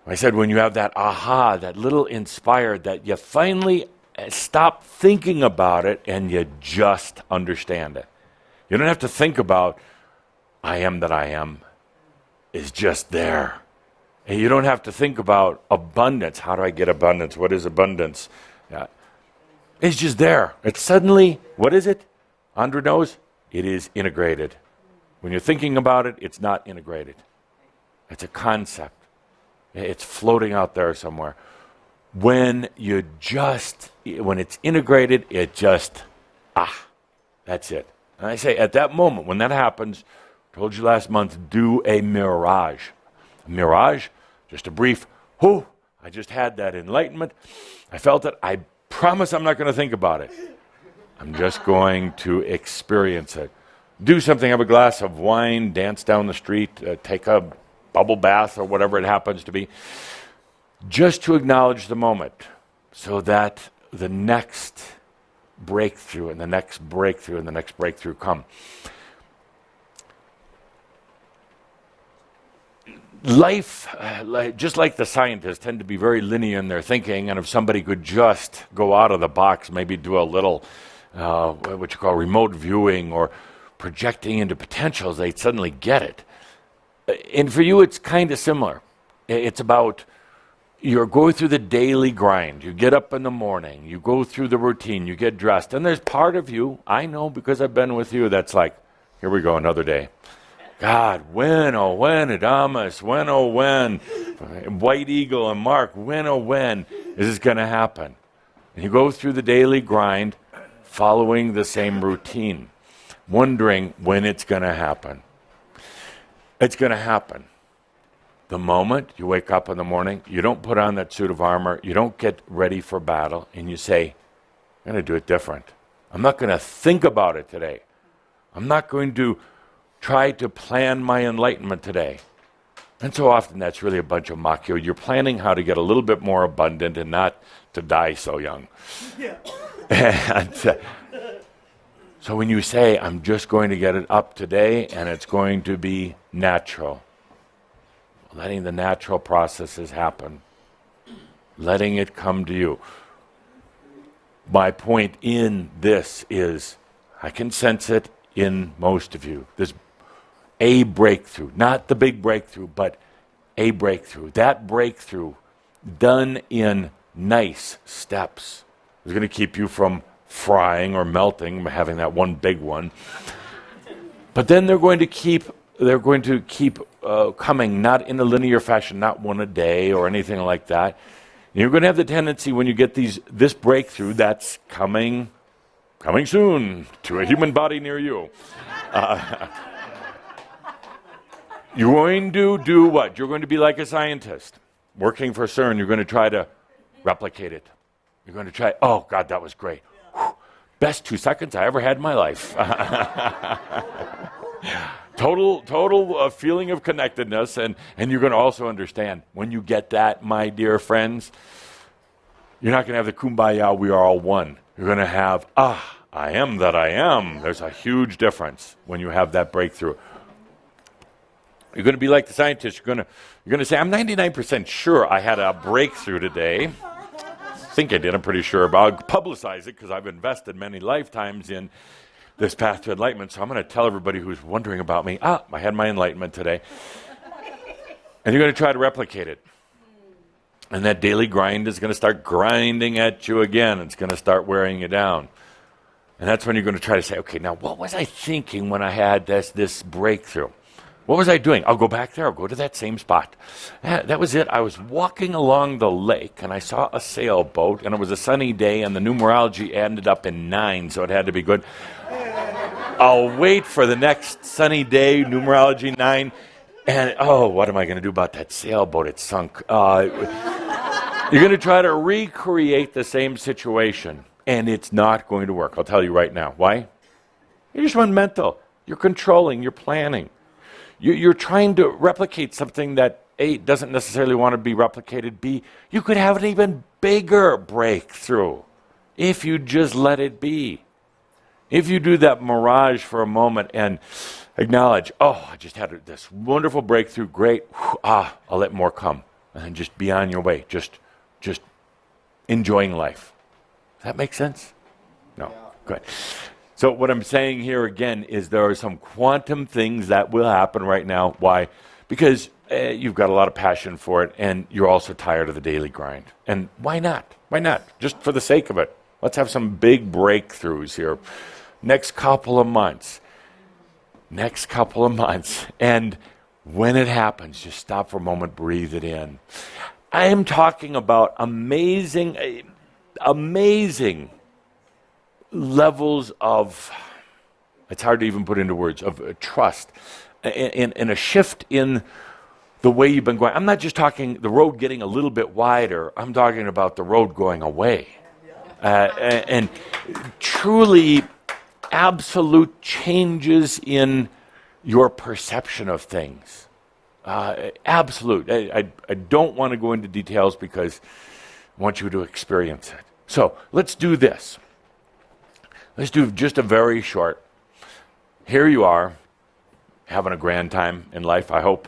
I said when you have that aha, that little inspired, that you finally stop thinking about it and you just understand it. You don't have to think about, I am that I am, is just there. And you don't have to think about abundance. How do I get abundance? What is abundance? It's just there. It's suddenly, what is it? Andra knows, it is integrated. When you're thinking about it, it's not integrated. It's a concept. It's floating out there somewhere. When it's integrated, it just, that's it. And I say, at that moment, when that happens, I told you last month, do a mirage. A mirage, just a brief, I just had that enlightenment. I felt it. I promise I'm not going to think about it. I'm just going to experience it. Do something, have a glass of wine, dance down the street, take a bubble bath or whatever it happens to be, just to acknowledge the moment, so that the next breakthrough and the next breakthrough and the next breakthrough come. Life, just like the scientists, tend to be very linear in their thinking, and if somebody could just go out of the box, maybe do a little, what you call remote viewing or projecting into potentials, they'd suddenly get it. And for you, it's kind of similar. It's about you're going through the daily grind. You get up in the morning, you go through the routine, you get dressed, and there's part of you, I know because I've been with you, that's like, here we go, another day. God, when, oh when, Adamus, when, oh when, White Eagle and Mark, when, oh when is this going to happen? And you go through the daily grind, following the same routine, wondering when it's going to happen. It's going to happen. The moment you wake up in the morning, you don't put on that suit of armor, you don't get ready for battle, and you say, I'm going to do it different. I'm not going to think about it today. I'm not going to try to plan my enlightenment today. And so often that's really a bunch of makyo. You're planning how to get a little bit more abundant and not to die so young. Yeah. And so when you say, I'm just going to get it up today and it's going to be natural, letting the natural processes happen, letting it come to you. My point in this is, I can sense it in most of you. There's a breakthrough, not the big breakthrough, but a breakthrough. That breakthrough done in nice steps is going to keep you from frying or melting, having that one big one. But then they're going to keep coming, not in a linear fashion, not one a day or anything like that. You're going to have the tendency when you get this breakthrough that's coming soon to a human body near you. You're going to do what? You're going to be like a scientist working for CERN. You're going to try to replicate it. You're going to try, oh God, that was great. Whew. Best 2 seconds I ever had in my life. Total feeling of connectedness, and you're going to also understand, when you get that, my dear friends, you're not going to have the kumbaya, we are all one. You're going to have, I am that I am. There's a huge difference when you have that breakthrough. You're going to be like the scientist. You're going to say, I'm 99% sure I had a breakthrough today. I think I did, I'm pretty sure, but I'll publicize it because I've invested many lifetimes in this path to enlightenment, so I'm going to tell everybody who's wondering about me, I had my enlightenment today. And you're going to try to replicate it. And that daily grind is going to start grinding at you again. It's going to start wearing you down. And that's when you're going to try to say, okay, now what was I thinking when I had this breakthrough? What was I doing? I'll go back there. I'll go to that same spot. That was it. I was walking along the lake, and I saw a sailboat, and it was a sunny day, and the numerology ended up in 9, so it had to be good. I'll wait for the next sunny day, numerology 9, and what am I going to do about that sailboat? It sunk. You're going to try to recreate the same situation, and it's not going to work. I'll tell you right now. Why? You just went mental. You're controlling. You're planning. You're trying to replicate something that, A, doesn't necessarily want to be replicated. B, you could have an even bigger breakthrough if you just let it be. If you do that mirage for a moment and acknowledge, I just had this wonderful breakthrough, great, I'll let more come. And then just be on your way, just enjoying life. Does that make sense? No, yeah. Good. So what I'm saying here again is there are some quantum things that will happen right now. Why? Because you've got a lot of passion for it, and you're also tired of the daily grind. And why not? Why not? Just for the sake of it. Let's have some big breakthroughs here. Next couple of months. And when it happens, just stop for a moment, breathe it in. I am talking about amazing levels of, it's hard to even put into words, of trust and a shift in the way you've been going. I'm not just talking the road getting a little bit wider. I'm talking about the road going away. And truly absolute changes in your perception of things. Absolute. I don't want to go into details because I want you to experience it. So let's do this. Let's do just a very short. Here you are, having a grand time in life, I hope.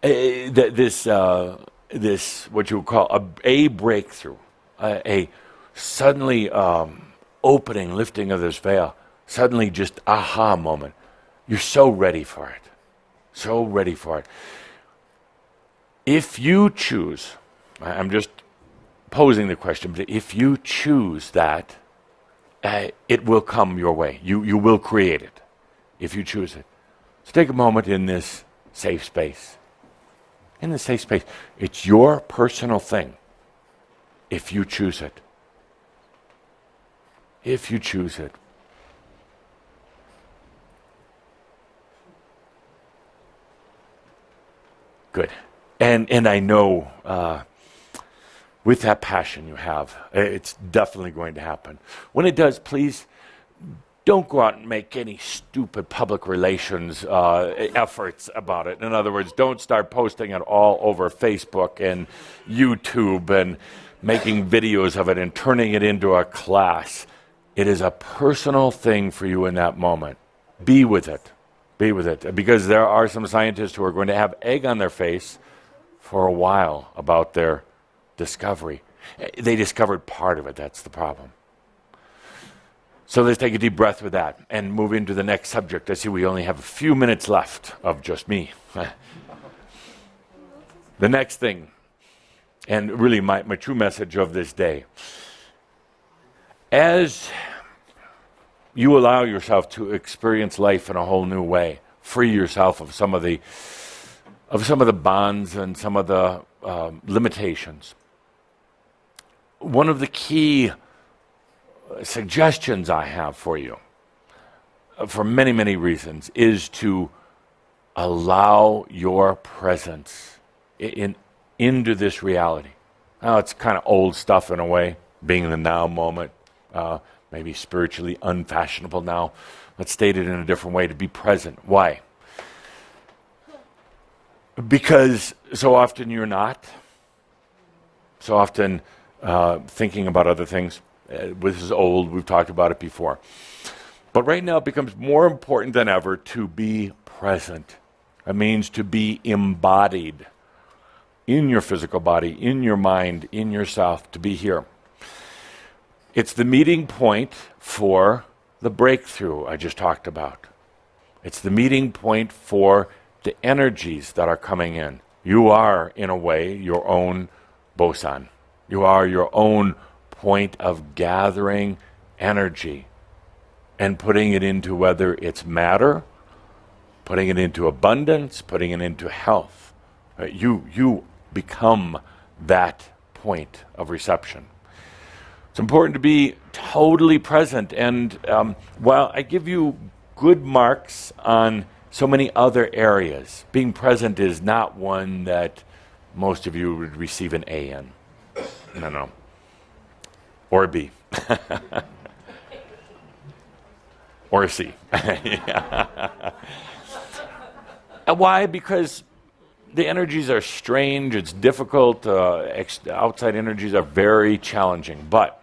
This what you would call a breakthrough, a suddenly opening, lifting of this veil, suddenly just aha moment. You're so ready for it. So ready for it. If you choose, I'm just posing the question, but if you choose that, it will come your way. You will create it if you choose it. So take a moment in this safe space. In the safe space. It's your personal thing if you choose it. If you choose it. Good. And I know with that passion you have, it's definitely going to happen. When it does, please don't go out and make any stupid public relations efforts about it. In other words, don't start posting it all over Facebook and YouTube and making videos of it and turning it into a class. It is a personal thing for you in that moment. Be with it. Be with it. Because there are some scientists who are going to have egg on their face for a while about their discovery. They discovered part of it. That's the problem. So let's take a deep breath with that and move into the next subject. I see we only have a few minutes left of just me. The next thing, and really my true message of this day, as you allow yourself to experience life in a whole new way, free yourself of some of the bonds and some of the limitations. One of the key suggestions I have for you, for many, many reasons, is to allow your presence into this reality. Now, it's kind of old stuff in a way, being in the now moment, maybe spiritually unfashionable now. Let's state it in a different way, to be present. Why? Because so often you're not. So often thinking about other things. This is old, we've talked about it before. But right now it becomes more important than ever to be present. It means to be embodied in your physical body, in your mind, in yourself, to be here. It's the meeting point for the breakthrough I just talked about. It's the meeting point for the energies that are coming in. You are, in a way, your own boson. You are your own point of gathering energy and putting it into, whether it's matter, putting it into abundance, putting it into health. You become that point of reception. It's important to be totally present. And while I give you good marks on so many other areas, being present is not one that most of you would receive an A in. No. Or a B. Or a C. Why? Because the energies are strange, it's difficult, outside energies are very challenging. But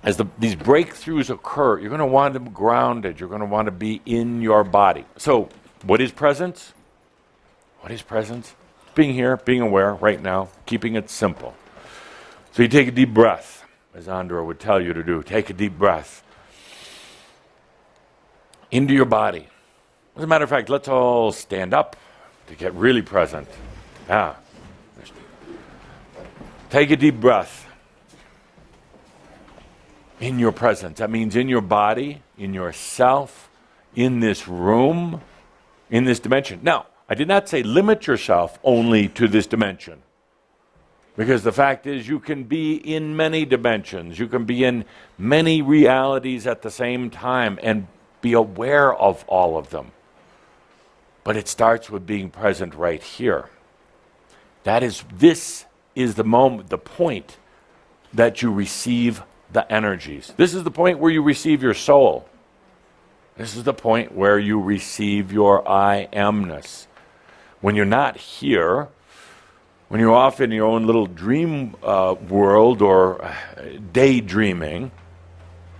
as these breakthroughs occur, you're going to want to be grounded, you're going to want to be in your body. So, what is presence? What is presence? Being here, being aware right now, keeping it simple. So you take a deep breath, as Andra would tell you to do. Take a deep breath into your body. As a matter of fact, let's all stand up to get really present. Take a deep breath in your presence. That means in your body, in yourself, in this room, in this dimension. Now, I did not say limit yourself only to this dimension. Because the fact is, you can be in many dimensions. You can be in many realities at the same time and be aware of all of them. But it starts with being present right here. This is the moment, the point that you receive the energies. This is the point where you receive your soul. This is the point where you receive your I amness. When you're not here, when you're off in your own little dream world or daydreaming,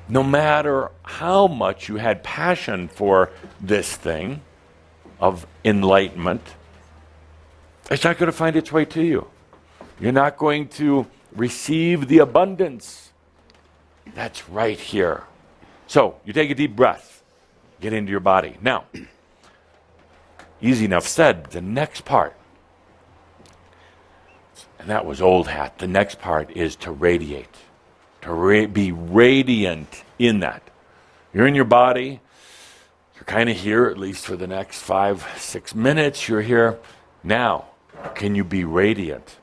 no matter how much you had passion for this thing of enlightenment, it's not going to find its way to you. You're not going to receive the abundance that's right here. So, you take a deep breath, get into your body. Now, easy enough said, the next part, and that was old hat, the next part is to radiate, to be radiant in that. You're in your body, you're kind of here, at least for the next 5-6 minutes, you're here. Now, can you be radiant?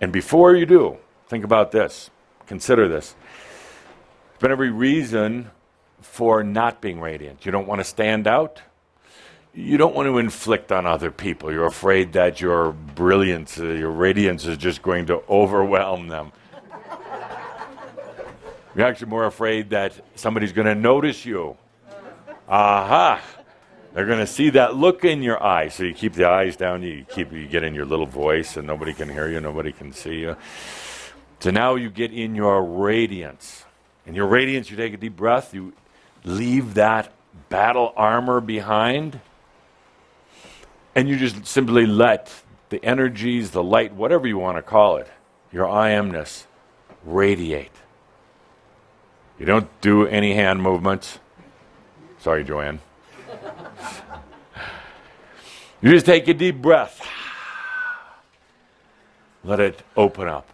And before you do, think about this, consider this. There's been every reason for not being radiant. You don't want to stand out. You don't want to inflict on other people. You're afraid that your brilliance, your radiance is just going to overwhelm them. You're actually more afraid that somebody's going to notice you. Aha! They're going to see that look in your eye. So you keep the eyes down, you get in your little voice, and nobody can hear you, nobody can see you. So now you get in your radiance. In your radiance, you take a deep breath, you leave that battle armor behind, and you just simply let the energies, the light, whatever you want to call it, your I amness, radiate. You don't do any hand movements. Sorry, Joanne. You just take a deep breath. Let it open up.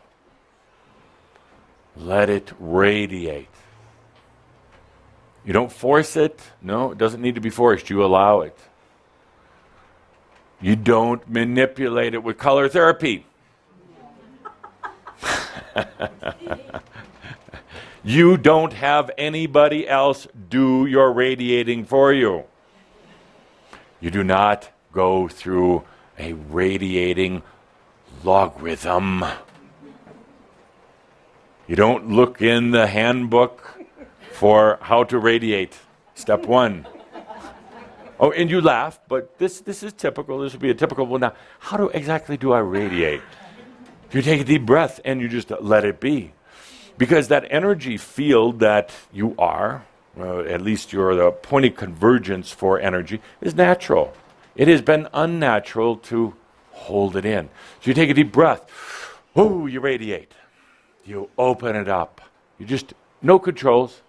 Let it radiate. You don't force it. No, it doesn't need to be forced. You allow it. You don't manipulate it with color therapy. You don't have anybody else do your radiating for you. You do not go through a radiating logarithm. You don't look in the handbook for how to radiate. Step 1. Oh, and you laugh, but this is typical. This would be a typical one. Now, how exactly do I radiate? You take a deep breath and you just let it be. Because that energy field that you are, at least you're the point of convergence for energy, is natural. It has been unnatural to hold it in. So you take a deep breath. Whoo, you radiate. You open it up. You just, no controls.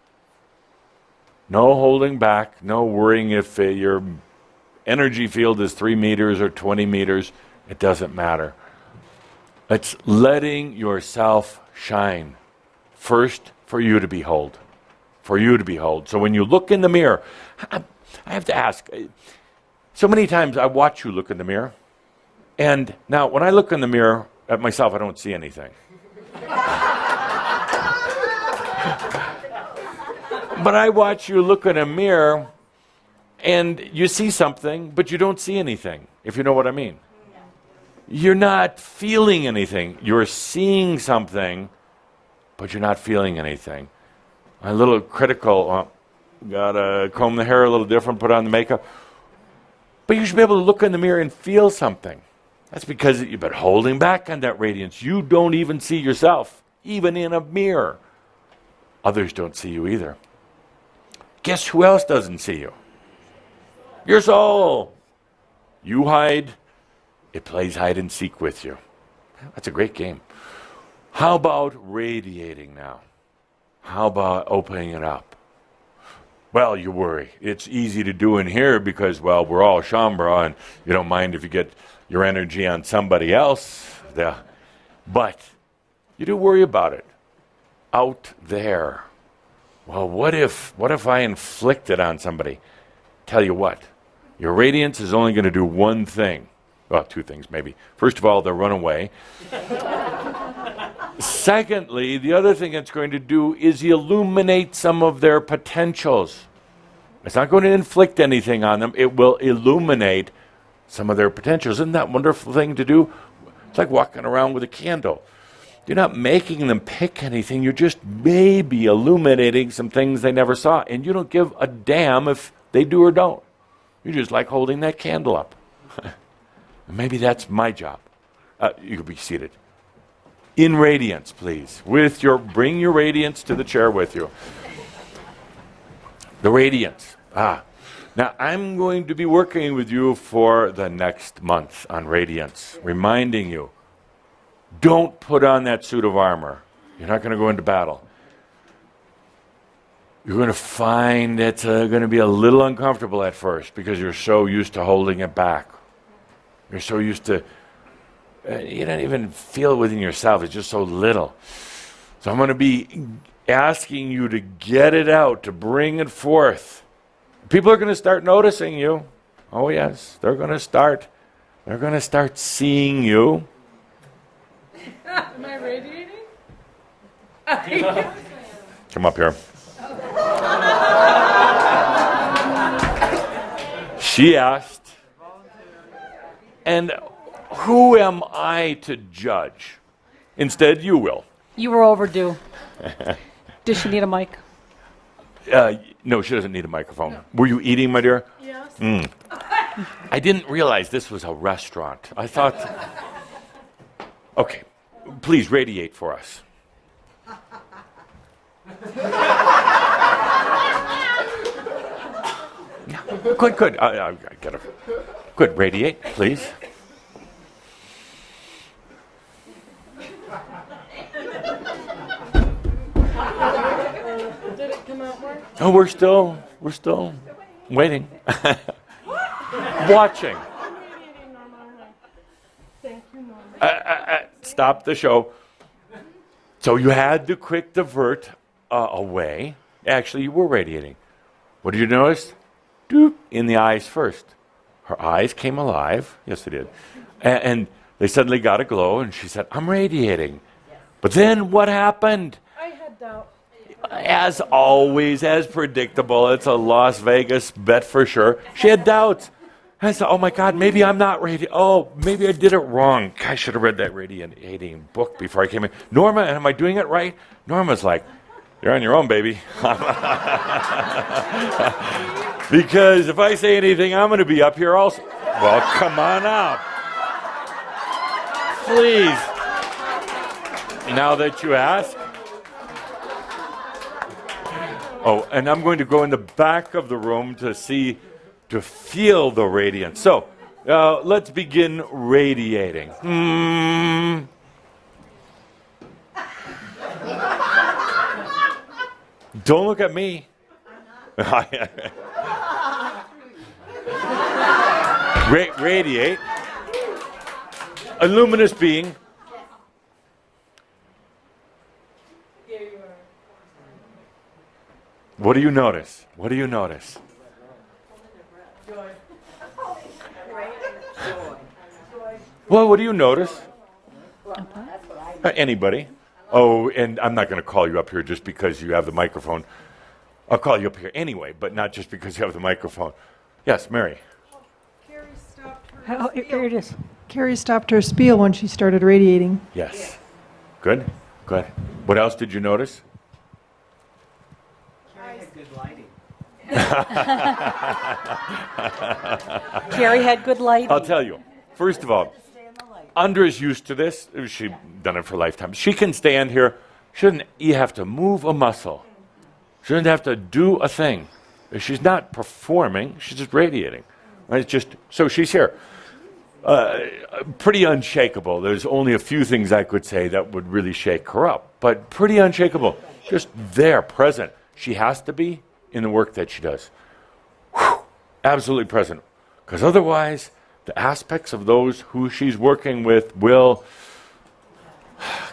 No holding back. No worrying if your energy field is 3 meters or 20 meters. It doesn't matter. It's letting yourself shine. First, for you to behold. For you to behold. So when you look in the mirror, I have to ask, so many times I watch you look in the mirror, and now when I look in the mirror at myself, I don't see anything. But I watch you look in a mirror, and you see something, but you don't see anything, if you know what I mean. You're not feeling anything. You're seeing something, but you're not feeling anything. A little critical, gotta comb the hair a little different, put on the makeup. But you should be able to look in the mirror and feel something. That's because you've been holding back on that radiance. You don't even see yourself, even in a mirror. Others don't see you either. Guess who else doesn't see you? Your soul. You hide, it plays hide and seek with you. That's a great game. How about radiating now? How about opening it up? Well, you worry. It's easy to do in here because, well, we're all Shambhala, and you don't mind if you get your energy on somebody else. But you do worry about it. Out there. Well, what if I inflict it on somebody? Tell you what, your radiance is only going to do one thing. Well, 2 things maybe. First of all, they'll run away. Secondly, the other thing it's going to do is illuminate some of their potentials. It's not going to inflict anything on them. It will illuminate some of their potentials. Isn't that a wonderful thing to do? It's like walking around with a candle. You're not making them pick anything. You're just maybe illuminating some things they never saw. And you don't give a damn if they do or don't. You just like holding that candle up. Maybe that's my job. You can be seated. In radiance, please. Bring your radiance to the chair with you. The radiance. Now, I'm going to be working with you for the next month on radiance, reminding you, don't put on that suit of armor. You're not going to go into battle. You're going to find it's going to be a little uncomfortable at first because you're so used to holding it back. You're so used to, you don't even feel it within yourself. It's just so little. So I'm going to be asking you to get it out, to bring it forth. People are going to start noticing you. Oh yes, they're going to start seeing you. Am I radiating? Come up here. She asked, and who am I to judge? Instead, you will. You were overdue. Does she need a mic? No, she doesn't need a microphone. No. Were you eating, my dear? Yes. I didn't realize this was a restaurant. I thought... Okay, please radiate for us. Good. I got it. Good, radiate, please. Did it come out more? Oh, we're still waiting. Watching. Thank you, Norma. Stop the show. So you had to quick divert away. Actually, you were radiating. What did you notice? Doop, in the eyes first. Her eyes came alive. Yes, they did. And they suddenly got a glow, and she said, I'm radiating. But then what happened? I had doubt. As always, as predictable, it's a Las Vegas bet for sure. She had doubts. I said, oh my God, maybe I'm not radiating. Oh, maybe I did it wrong. I should have read that radiating book before I came in. Norma, am I doing it right? Norma's like, you're on your own, baby. Because if I say anything, I'm going to be up here also. Well, come on up. Please. Now that you ask. Oh, and I'm going to go in the back of the room to feel the radiance. So, let's begin radiating. Don't look at me. Radiate. A luminous being. What do you notice? What do you notice? Well, what do you notice? Anybody? Oh, and I'm not going to call you up here just because you have the microphone. I'll call you up here anyway, but not just because you have the microphone. Yes, Mary. Oh, here it is. Carrie stopped her spiel when she started radiating. Yes. Good. Good. What else did you notice? Carrie had good lighting. Carrie had good lighting. I'll tell you. First of all, Andra's used to this. She's done it for a lifetime. She can stand here. Shouldn't you have to move a muscle? Shouldn't have to do a thing. She's not performing. She's just radiating. Right? It's just so she's here. Pretty unshakable. There's only a few things I could say that would really shake her up, but pretty unshakable. Just there, present. She has to be in the work that she does. Whew, absolutely present. Because otherwise, the aspects of those who she's working with will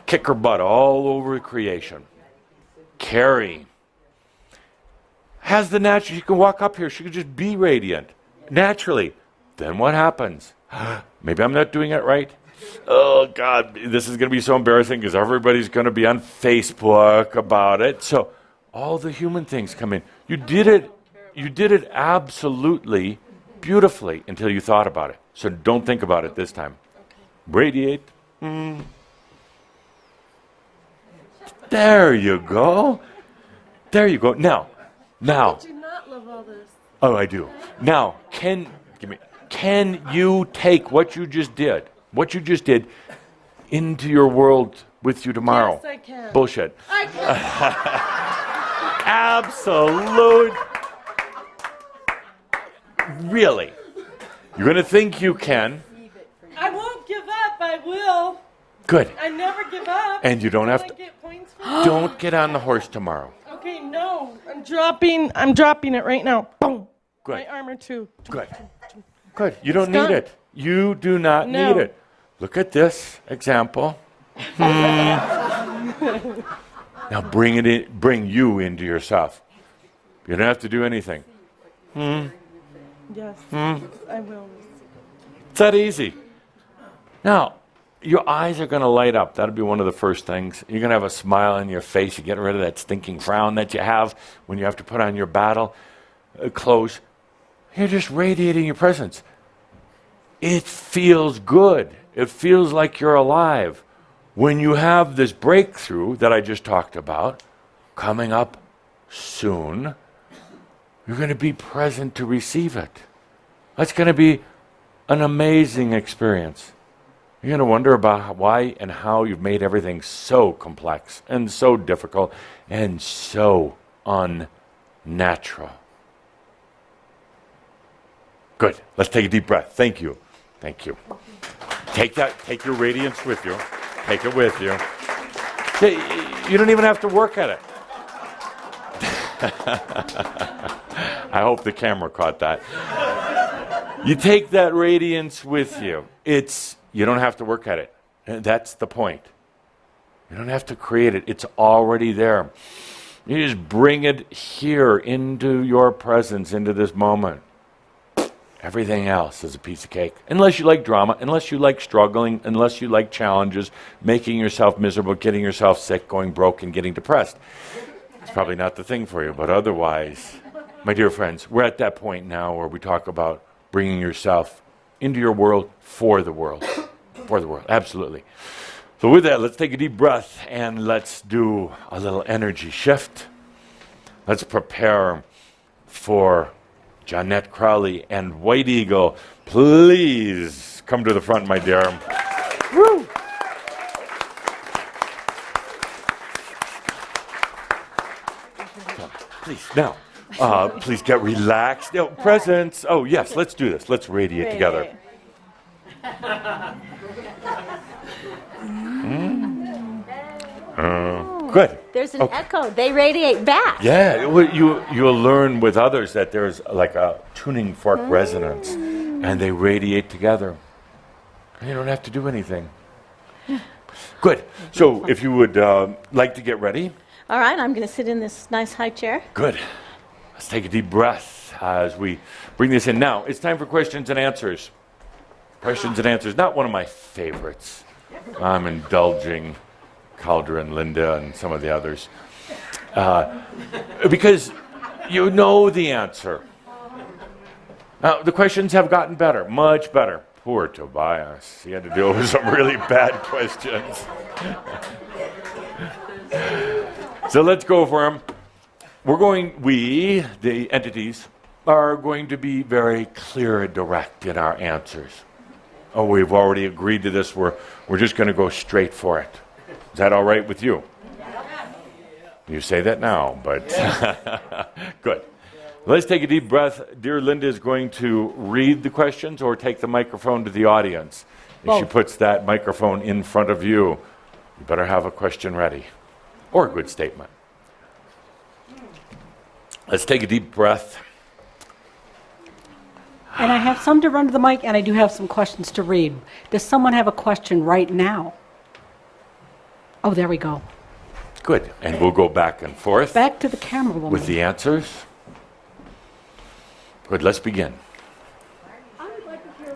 kick her butt all over creation. Carrie has the natural, she can walk up here, she can just be radiant, naturally. Then what happens? Maybe I'm not doing it right. Oh God, this is going to be so embarrassing because everybody's going to be on Facebook about it. So all the human things come in. You did it absolutely beautifully until you thought about it. So don't think about it this time. Radiate. There you go. There you go. Now. Do not love all this. Oh, I do. Now, can you take what you just did what you just did into your world with you tomorrow. Yes, I can. Bullshit. I can. Absolute. Really. You're going to think you can. I won't give up. I will. Good. I never give up. And you don't Will have I to. get points for Don't get on the horse tomorrow. Okay, no. I'm dropping it right now. Boom. Good. My armor too. Good. Good. You don't It's done. need it. You do not No. need it. Look at this example. Now bring it in, bring you into yourself. You don't have to do anything. Yes. I will. It's that easy. Now, your eyes are going to light up. That'll be one of the first things. You're going to have a smile on your face. You get rid of that stinking frown that you have when you have to put on your battle clothes. You're just radiating your presence. It feels good. It feels like you're alive. When you have this breakthrough that I just talked about coming up soon, you're going to be present to receive it. That's going to be an amazing experience. You're going to wonder about why and how you've made everything so complex and so difficult and so unnatural. Good. Let's take a deep breath. Thank you. Thank you. Take your radiance with you. Take it with you. You don't even have to work at it. I hope the camera caught that. You take that radiance with you. You don't have to work at it. That's the point. You don't have to create it. It's already there. You just bring it here into your presence, into this moment. Everything else is a piece of cake. Unless you like drama, unless you like struggling, unless you like challenges, making yourself miserable, getting yourself sick, going broke, and getting depressed. It's probably not the thing for you, but otherwise, my dear friends, we're at that point now where we talk about bringing yourself into your world for the world. For the world, absolutely. So with that, let's take a deep breath and let's do a little energy shift. Let's prepare for Jeanette Crowley and White Eagle. Please come to the front, my dear. Woo! Please, now, please get relaxed. No, presents. Oh, yes, let's do this. Let's radiate together. Good. There's an echo. They radiate back. Yeah, well, you'll learn with others that there's like a tuning fork resonance, and they radiate together. You don't have to do anything. Good. So if you would like to get ready. All right, I'm going to sit in this nice high chair. Good. Let's take a deep breath as we bring this in. Now, it's time for questions and answers. Questions and answers, not one of my favorites. I'm indulging Calder and Linda and some of the others. Because you know the answer. Now, the questions have gotten better, much better. Poor Tobias. He had to deal with some really bad questions. So let's go for him. We, the entities, are going to be very clear and direct in our answers. Oh, we've already agreed to this. We're just going to go straight for it. Is that all right with you? You say that now, but good. Let's take a deep breath. Dear Linda is going to read the questions or take the microphone to the audience. If she puts that microphone in front of you, you better have a question ready or a good statement. Let's take a deep breath. And I have some to run to the mic, and I do have some questions to read. Does someone have a question right now? Oh, there we go. Good. And we'll go back and forth. Back to the camera woman. With the answers. Good. Let's begin.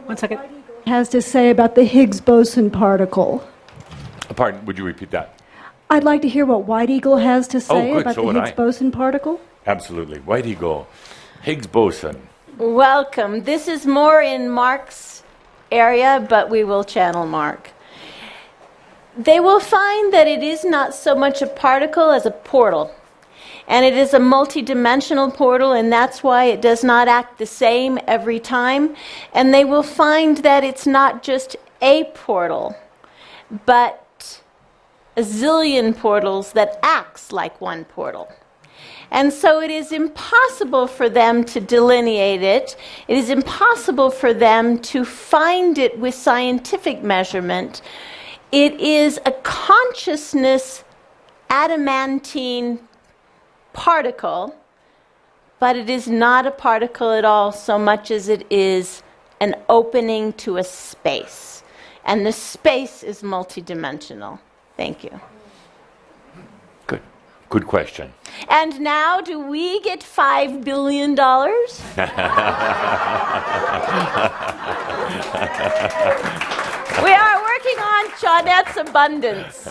1 second. Has to say about the Higgs boson particle. Pardon, would you repeat that? I'd like to hear what White Eagle has to say good, about so the would Higgs I. boson particle. Absolutely. White Eagle. Higgs boson. Welcome. This is more in Mark's area, but we will channel Mark. They will find that it is not so much a particle as a portal. And it is a multidimensional portal, and that's why it does not act the same every time. And they will find that it's not just a portal, but a zillion portals that acts like one portal. And so it is impossible for them to delineate it. It is impossible for them to find it with scientific measurement. It is a consciousness adamantine particle, but it is not a particle at all so much as it is an opening to a space. And the space is multidimensional. Thank you. Good question. And now, do we get $5 billion? We are working on Jeanette's abundance.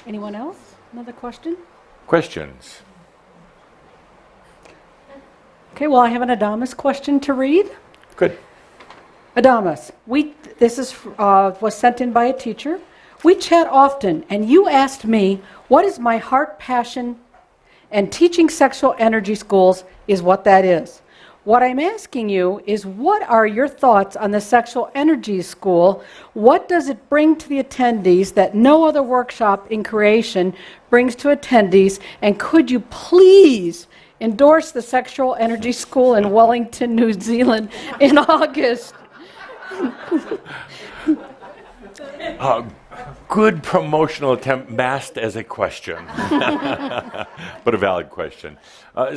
Anyone else? Another question? Questions? Okay, well, I have an Adamus question to read. Good. Adamus, this was sent in by a teacher. We chat often, and you asked me, what is my heart passion? And teaching sexual energy schools is what that is. What I'm asking you is, what are your thoughts on the sexual energy school? What does it bring to the attendees that no other workshop in creation brings to attendees? And could you please endorse the sexual energy school in Wellington, New Zealand in August? Good promotional attempt masked as a question, but a valid question.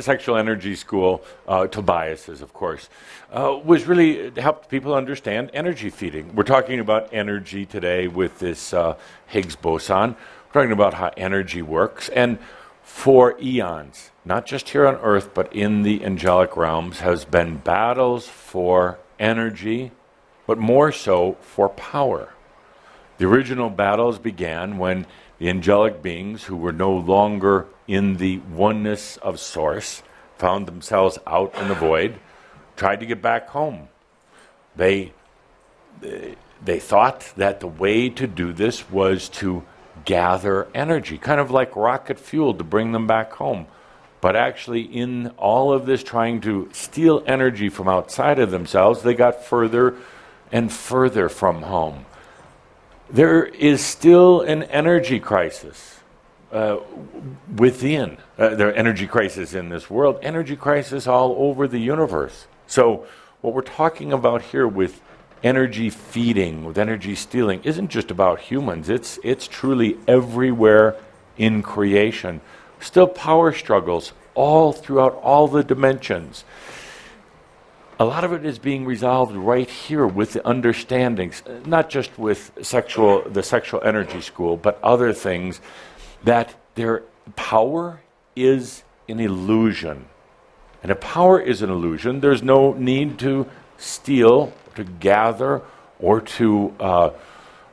Sexual Energy School, Tobias's, of course, was really helped people understand energy feeding. We're talking about energy today with this Higgs boson. We're talking about how energy works. And for eons, not just here on Earth, but in the angelic realms, has been battles for energy, but more so for power. The original battles began when the angelic beings, who were no longer in the oneness of Source, found themselves out in the void, tried to get back home. They thought that the way to do this was to gather energy, kind of like rocket fuel to bring them back home. But actually, in all of this trying to steal energy from outside of themselves, they got further and further from home. There is still an energy crisis within. There are energy crises in this world, energy crisis all over the universe. So what we're talking about here with energy feeding, with energy stealing, isn't just about humans. It's truly everywhere in creation. Still power struggles all throughout all the dimensions. A lot of it is being resolved right here with the understandings, not just with the sexual energy school, but other things, that their power is an illusion. And if power is an illusion, there's no need to steal, to gather, or to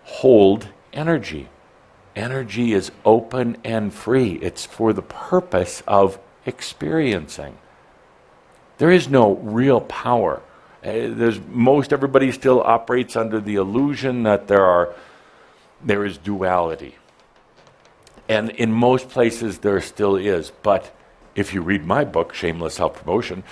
hold energy. Energy is open and free. It's for the purpose of experiencing. There is no real power. Everybody still operates under the illusion that there is duality. And in most places there still is. But if you read my book, Shameless Self-Promotion,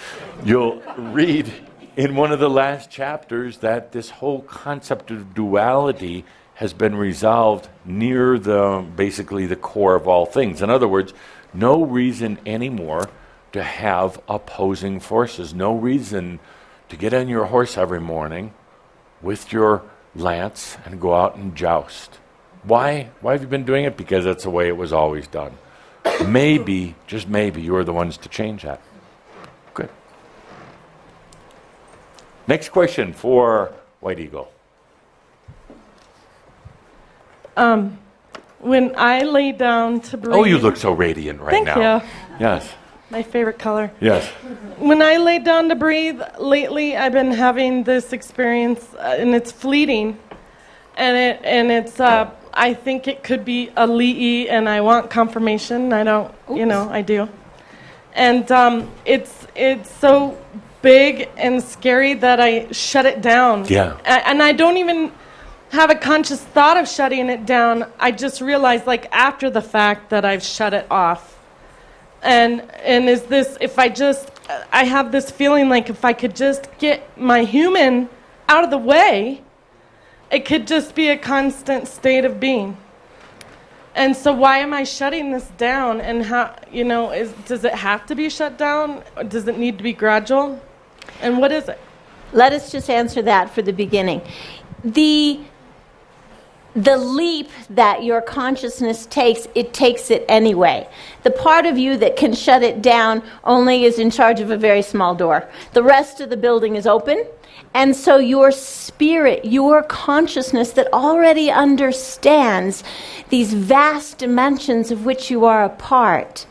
you'll read in one of the last chapters that this whole concept of duality has been resolved near basically the core of all things. In other words, no reason anymore to have opposing forces. No reason to get on your horse every morning with your lance and go out and joust. Why? Why have you been doing it? Because that's the way it was always done. Maybe, just maybe, you're the ones to change that. Good. Next question for White Eagle. When I lay down to breathe... Oh, you look so radiant right now. Thank you. Yes. My favorite color. Yes. When I lay down to breathe, lately I've been having this experience, and it's fleeting, and it's I think it could be a Li'i, and I want confirmation. I don't, I do, and it's so big and scary that I shut it down. Yeah. And I don't even have a conscious thought of shutting it down. I just realized, after the fact, that I've shut it off. And is this, if I just I have this feeling like if I could just get my human out of the way, it could just be a constant state of being. And so why am I shutting this down? And how, does it have to be shut down? Or does it need to be gradual? And what is it? Let us just answer that for the beginning. The leap that your consciousness takes, it takes it anyway. The part of you that can shut it down only is in charge of a very small door. The rest of the building is open. And so your spirit, your consciousness that already understands these vast dimensions of which you are a part,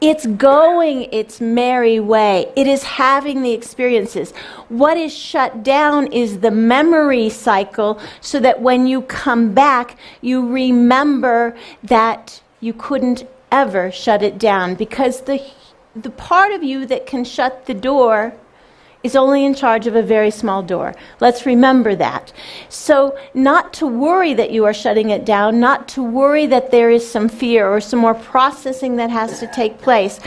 it's going its merry way. It is having the experiences. What is shut down is the memory cycle, so that when you come back, you remember that you couldn't ever shut it down, because the part of you that can shut the door is only in charge of a very small door. Let's remember that. So not to worry that you are shutting it down, not to worry that there is some fear or some more processing that has to take place.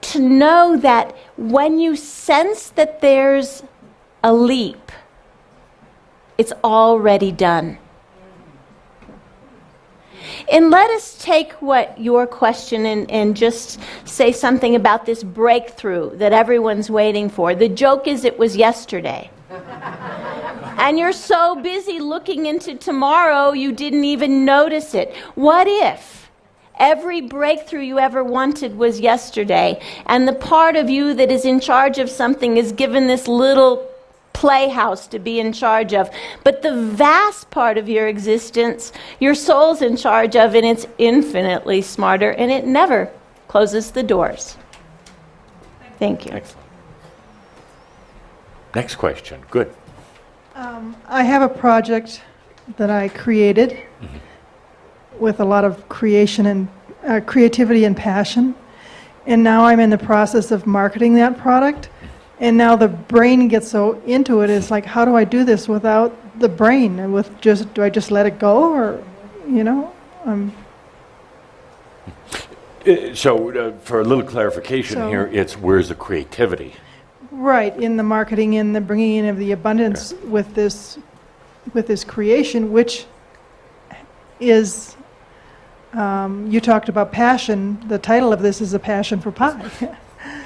To know that when you sense that there's a leap, it's already done. And let us take what your question and just say something about this breakthrough that everyone's waiting for. The joke is it was yesterday. And you're so busy looking into tomorrow, you didn't even notice it. What if every breakthrough you ever wanted was yesterday, and the part of you that is in charge of something is given this little playhouse to be in charge of, but the vast part of your existence, your soul's in charge of, and it's infinitely smarter, and it never closes the doors. Thank you. Excellent. Next question. Good. I have a project that I created with a lot of creation and creativity and passion, and now I'm in the process of marketing that product. And now the brain gets so into it, it's like, how do I do this without the brain? And do I just let it go, or, For a little clarification here, it's where's the creativity? Right, in the marketing and the bringing in of the abundance with this creation, which is, you talked about passion. The title of this is A Passion for Pie.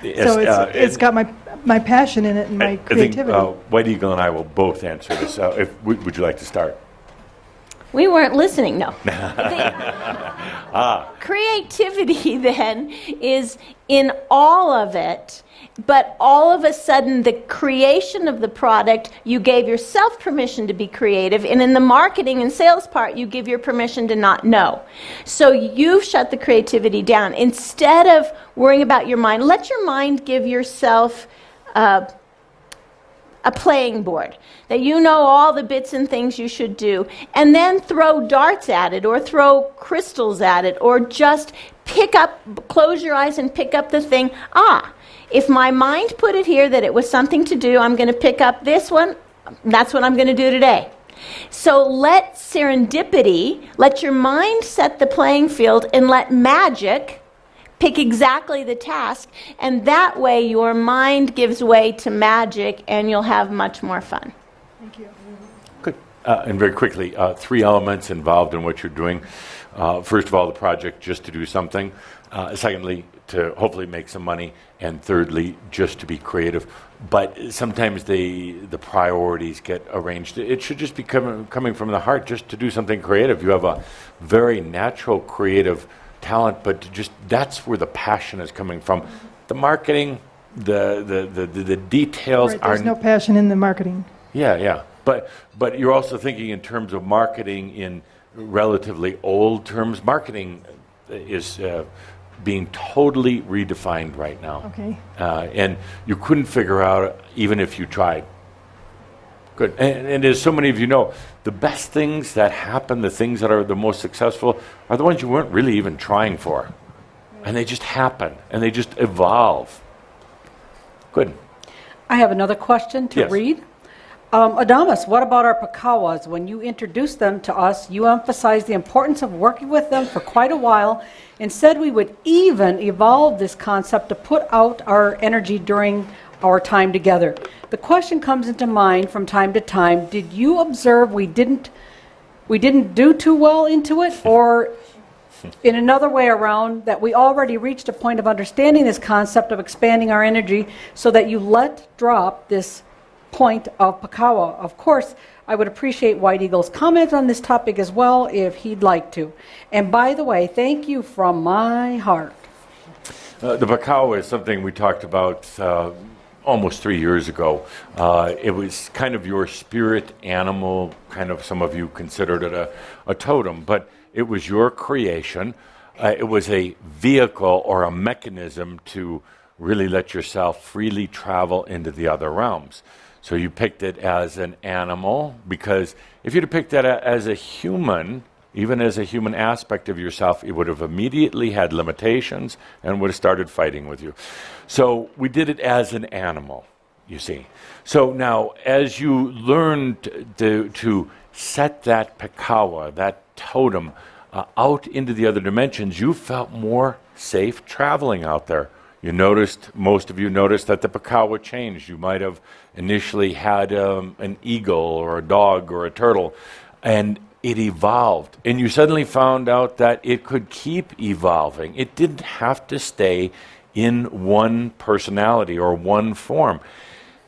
So it's got my passion in it and my creativity. I think White Eagle and I will both answer this. Would you like to start? We weren't listening, no. Creativity then is in all of it, but all of a sudden the creation of the product, you gave yourself permission to be creative, and in the marketing and sales part, you give your permission to not know. So you've shut the creativity down. Instead of worrying about your mind, let your mind give yourself a playing board, that you know all the bits and things you should do, and then throw darts at it, or throw crystals at it, or just close your eyes and pick up the thing. If my mind put it here that it was something to do, I'm going to pick up this one. That's what I'm going to do today. So let serendipity, let your mind set the playing field, and let magic pick exactly the task, and that way your mind gives way to magic, and you'll have much more fun. Thank you. Good. And very quickly, 3 elements involved in what you're doing. First of all, the project just to do something. Secondly, to hopefully make some money. And thirdly, just to be creative. But sometimes the priorities get arranged. It should just be coming from the heart, just to do something creative. You have a very natural creative talent, but that's where the passion is coming from. The marketing, the details are. There's no passion in the marketing. Yeah. But you're also thinking in terms of marketing in relatively old terms. Marketing is being totally redefined right now. Okay. And you couldn't figure out even if you tried. Good. And as so many of you know, the best things that happen, the things that are the most successful, are the ones you weren't really even trying for. And they just happen, and they just evolve. Good. I have another question to Yes. read. Adamus, what about our pakawas? When you introduced them to us, you emphasized the importance of working with them for quite a while and said we would even evolve this concept to put out our energy during our time together. The question comes into mind from time to time, did you observe we didn't do too well into it, or in another way around, that we already reached a point of understanding this concept of expanding our energy so that you let drop this point of pakawa? Of course, I would appreciate White Eagle's comment on this topic as well if he'd like to. And by the way, thank you from my heart. The pakawa is something we talked about almost 3 years ago. It was kind of your spirit animal, kind of some of you considered it a totem, but it was your creation. It was a vehicle or a mechanism to really let yourself freely travel into the other realms. So you picked it as an animal, because if you'd have picked that as a human, even as a human aspect of yourself, it would have immediately had limitations and would have started fighting with you. So we did it as an animal, you see. So now, as you learned to set that pakawa, that totem, out into the other dimensions, you felt more safe traveling out there. You noticed, most of you noticed that the pakawa changed. You might have initially had an eagle or a dog or a turtle, and it evolved. And you suddenly found out that it could keep evolving. It didn't have to stay in one personality or one form.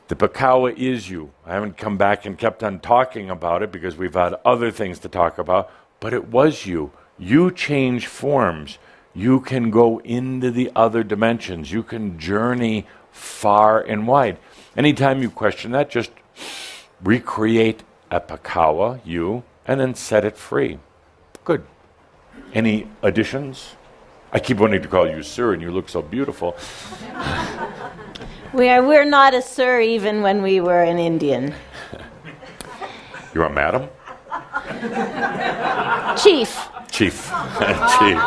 The pakawa is you. I haven't come back and kept on talking about it because we've had other things to talk about, but it was you. You change forms. You can go into the other dimensions. You can journey far and wide. Anytime you question that, just recreate a pakawa, you, and then set it free. Good. Any additions? I keep wanting to call you sir, and you look so beautiful. We're not a sir even when we were an Indian. You're a madam? Chief. Chief. Chief.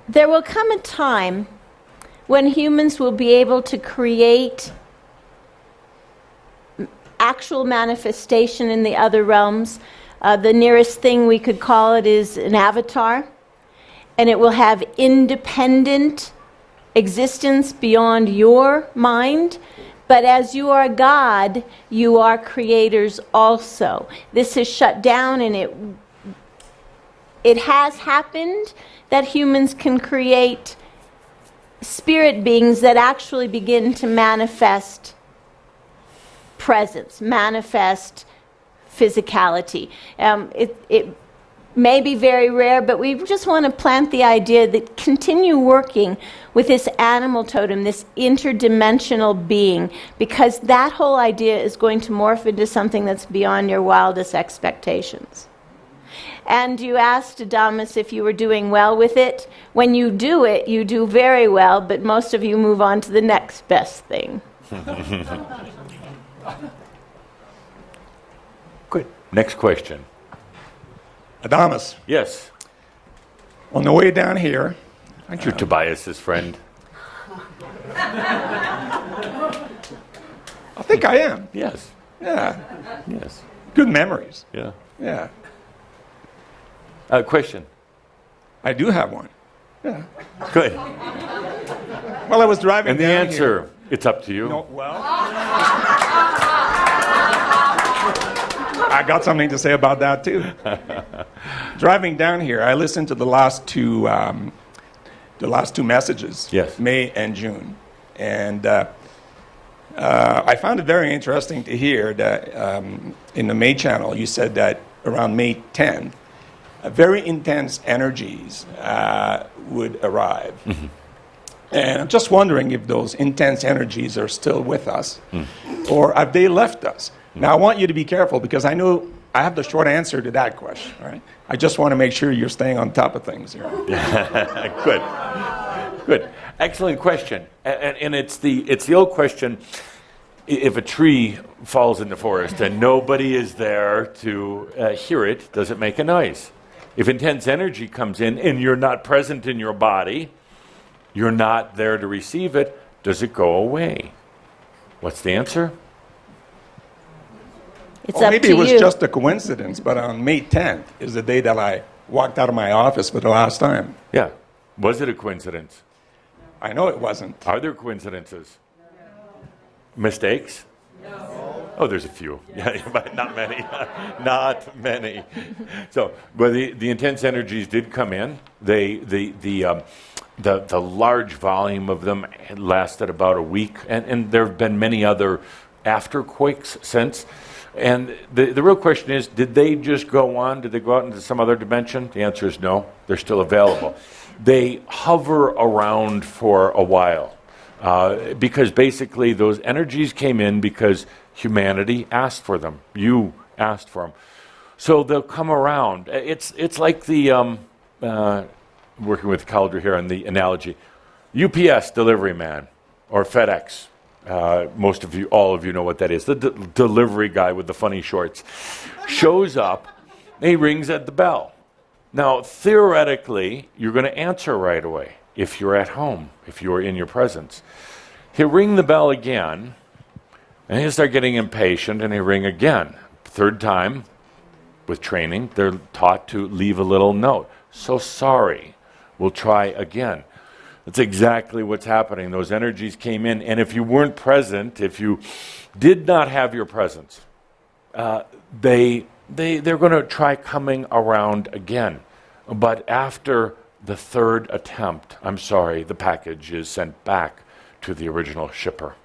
There will come a time when humans will be able to create actual manifestation in the other realms. The nearest thing we could call it is an avatar, and it will have independent existence beyond your mind. But as you are God, you are creators also. This is shut down, and it has happened that humans can create spirit beings that actually begin to manifest presence, manifest physicality. It may be very rare, but we just want to plant the idea that continue working with this animal totem, this interdimensional being, because that whole idea is going to morph into something that's beyond your wildest expectations. And you asked Adamus if you were doing well with it. When you do it, you do very well, but most of you move on to the next best thing. Good. Next question. Adamus. Yes. On the way down here. Aren't you Tobias's friend? I think I am. Yes. Yeah. Yes. Good memories. Yeah. Yeah. Question. I do have one. Yeah. Good. Well, I was driving and the down answer, here. It's up to you. No, well, I got something to say about that too. Driving down here, I listened to the last two messages. Yes. May and June, and I found it very interesting to hear that in the May channel you said that around May 10th, very intense energies would arrive. Mm-hmm. And I'm just wondering if those intense energies are still with us, or have they left us? Now, I want you to be careful, because I know I have the short answer to that question, right? I just want to make sure you're staying on top of things here. Good. Good. Excellent question. And it's the old question, if a tree falls in the forest and nobody is there to hear it, does it make a noise? If intense energy comes in and you're not present in your body, you're not there to receive it, does it go away? What's the answer? It's Or up maybe to it was you. just a coincidence, but on May 10th is the day that I walked out of my office for the last time. Yeah. Was it a coincidence? I know it wasn't. Are there coincidences? Mistakes? Oh, there's a few. Yeah, but not many. Not many. So, but the intense energies did come in. The large volume of them lasted about a week, and there have been many other afterquakes since. And the real question is, did they just go on? Did they go out into some other dimension? The answer is no. They're still available. They hover around for a while because basically those energies came in because humanity asked for them. You asked for them. So they'll come around. It's like the, working with Calder here on the analogy, UPS delivery man or FedEx. Most of you, all of you know what that is. The delivery guy with the funny shorts shows up, and he rings at the bell. Now, theoretically, you're going to answer right away if you're at home, if you're in your presence. He'll ring the bell again, and he'll start getting impatient, and he'll ring again. Third time, with training, they're taught to leave a little note. So sorry, we'll try again. That's exactly what's happening. Those energies came in, and if you weren't present, if you did not have your presence, they're going to try coming around again. But after the third attempt, I'm sorry, the package is sent back to the original shipper.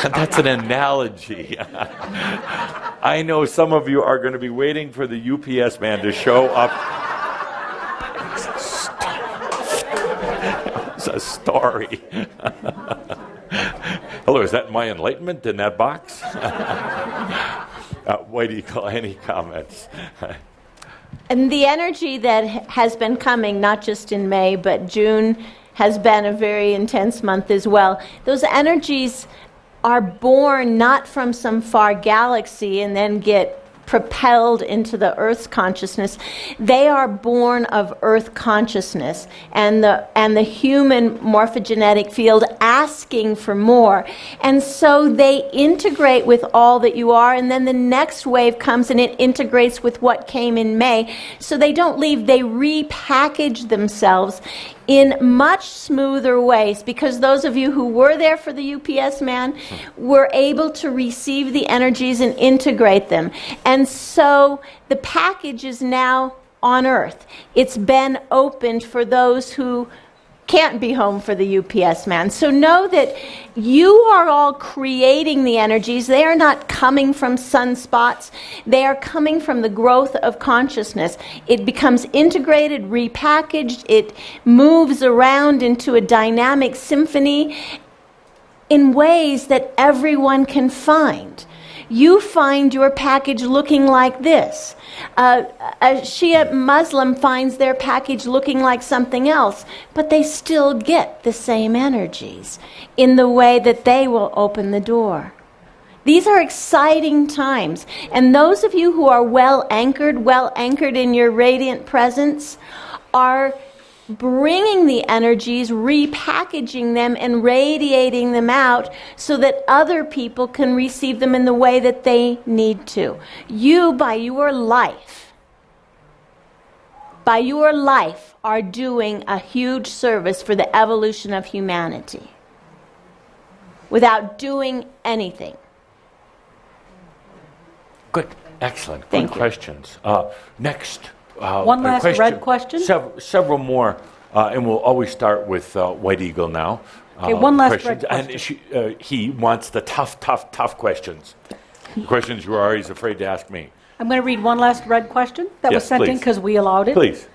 That's an analogy. I know some of you are going to be waiting for the UPS man to show up. It's a story. Hello, is that my enlightenment in that box? White Eagle, any comments? And the energy that has been coming, not just in May, but June has been a very intense month as well. Those energies are born not from some far galaxy and then get propelled into the Earth's consciousness. They are born of Earth consciousness and the human morphogenetic field asking for more. And so they integrate with all that you are, and then the next wave comes and it integrates with what came in May. So they don't leave, they repackage themselves in much smoother ways, because those of you who were there for the UPS man were able to receive the energies and integrate them. And so the package is now on Earth. It's been opened for those who can't be home for the UPS man. So know that you are all creating the energies. They are not coming from sunspots. They are coming from the growth of consciousness. It becomes integrated, repackaged. It moves around into a dynamic symphony in ways that everyone can find. You find your package looking like this. A Shia Muslim finds their package looking like something else, but they still get the same energies in the way that they will open the door. These are exciting times, and those of you who are well anchored in your radiant presence, are bringing the energies, repackaging them, and radiating them out so that other people can receive them in the way that they need to. You, by your life, are doing a huge service for the evolution of humanity without doing anything. Good. Excellent. Thank Good you. questions. Next. One last red question? Several more, and we'll always start with White Eagle now. Okay, one last questions. red question. And he wants the tough questions. The questions you were always afraid to ask me. I'm going to read one last red question that was Yes, sent in please. because we allowed it. Please.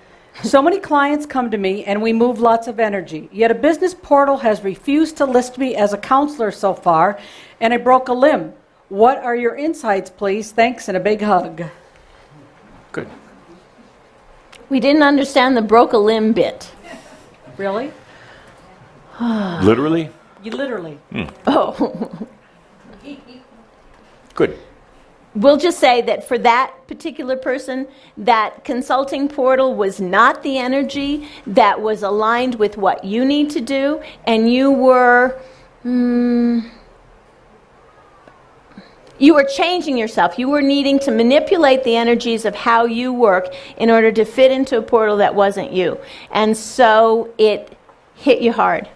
So many clients come to me and we move lots of energy. Yet a business portal has refused to list me as a counselor so far, and I broke a limb. What are your insights, please? Thanks, and a big hug. Good. We didn't understand the broke a limb bit. Really? Literally? You literally. Oh. Good. we'll just say that for that particular person, that consulting portal was not the energy that was aligned with what you need to do, and you were changing yourself. You were needing to manipulate the energies of how you work in order to fit into a portal that wasn't you. And so it hit you hard.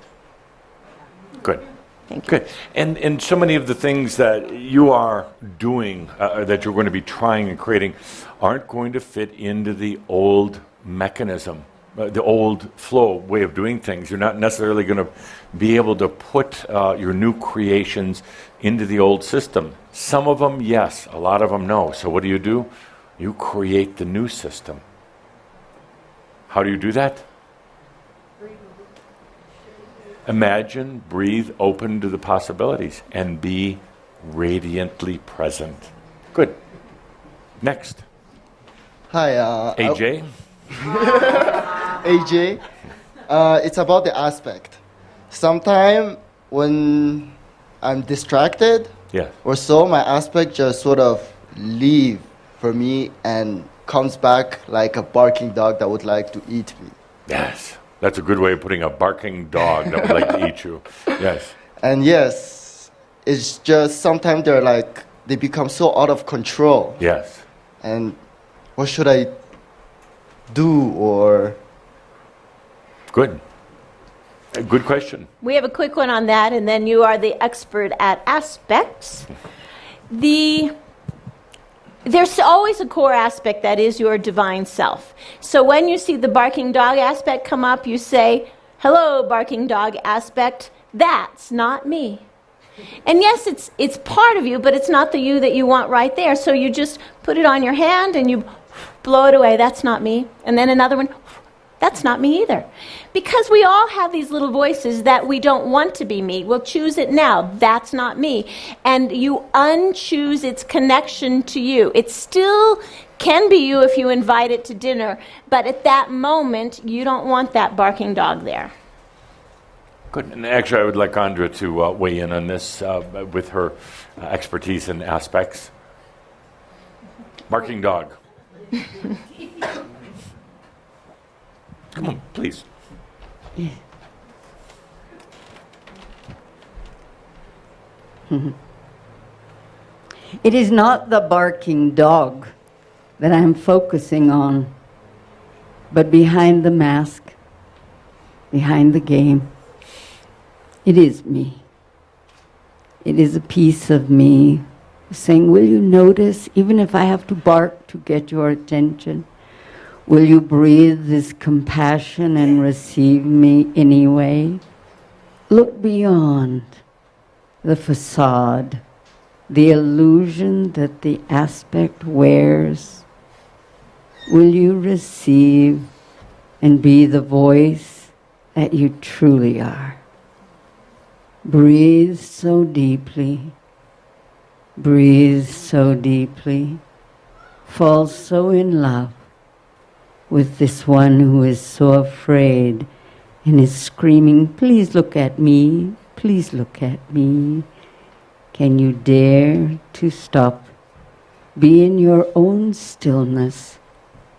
Good. Thank you. Good. And so many of the things that you are doing, that you're going to be trying and creating, aren't going to fit into the old mechanism, the old flow way of doing things. You're not necessarily going to be able to put your new creations into the old system. Some of them, yes. A lot of them, no. So what do? You create the new system. How do you do that? Imagine, breathe, open to the possibilities, and be radiantly present. Good. Next. Hi, AJ? AJ. It's about the aspect. Sometimes when I'm distracted or so, my aspect just sort of leave for me and comes back like a barking dog that would like to eat me. Yes. That's a good way of putting a barking dog that would like to eat you. Yes. And yes, it's just sometimes they become so out of control. Yes. And what should I do or? Good. A good question. We have a quick one on that, and then you are the expert at aspects. There's always a core aspect that is your divine self. So when you see the barking dog aspect come up, you say, hello, barking dog aspect, that's not me. And yes, it's part of you, but it's not the you that you want right there. So you just put it on your hand and you blow it away. That's not me. And then another one, that's not me either. Because we all have these little voices that we don't want to be me. We'll choose it now. That's not me. And you unchoose its connection to you. It still can be you if you invite it to dinner, but at that moment, you don't want that barking dog there. Good. And actually, I would like Andra to weigh in on this with her expertise in aspects. Barking dog. Come on, please. Yeah. It is not the barking dog that I'm focusing on, but behind the mask, behind the game, it is me. It is a piece of me saying, will you notice, even if I have to bark to get your attention? Will you breathe this compassion and receive me anyway? Look beyond the facade, the illusion that the aspect wears. Will you receive and be the voice that you truly are? Breathe so deeply. Breathe so deeply. Fall so in love with this one who is so afraid and is screaming, please look at me, please look at me. Can you dare to stop? Be in your own stillness.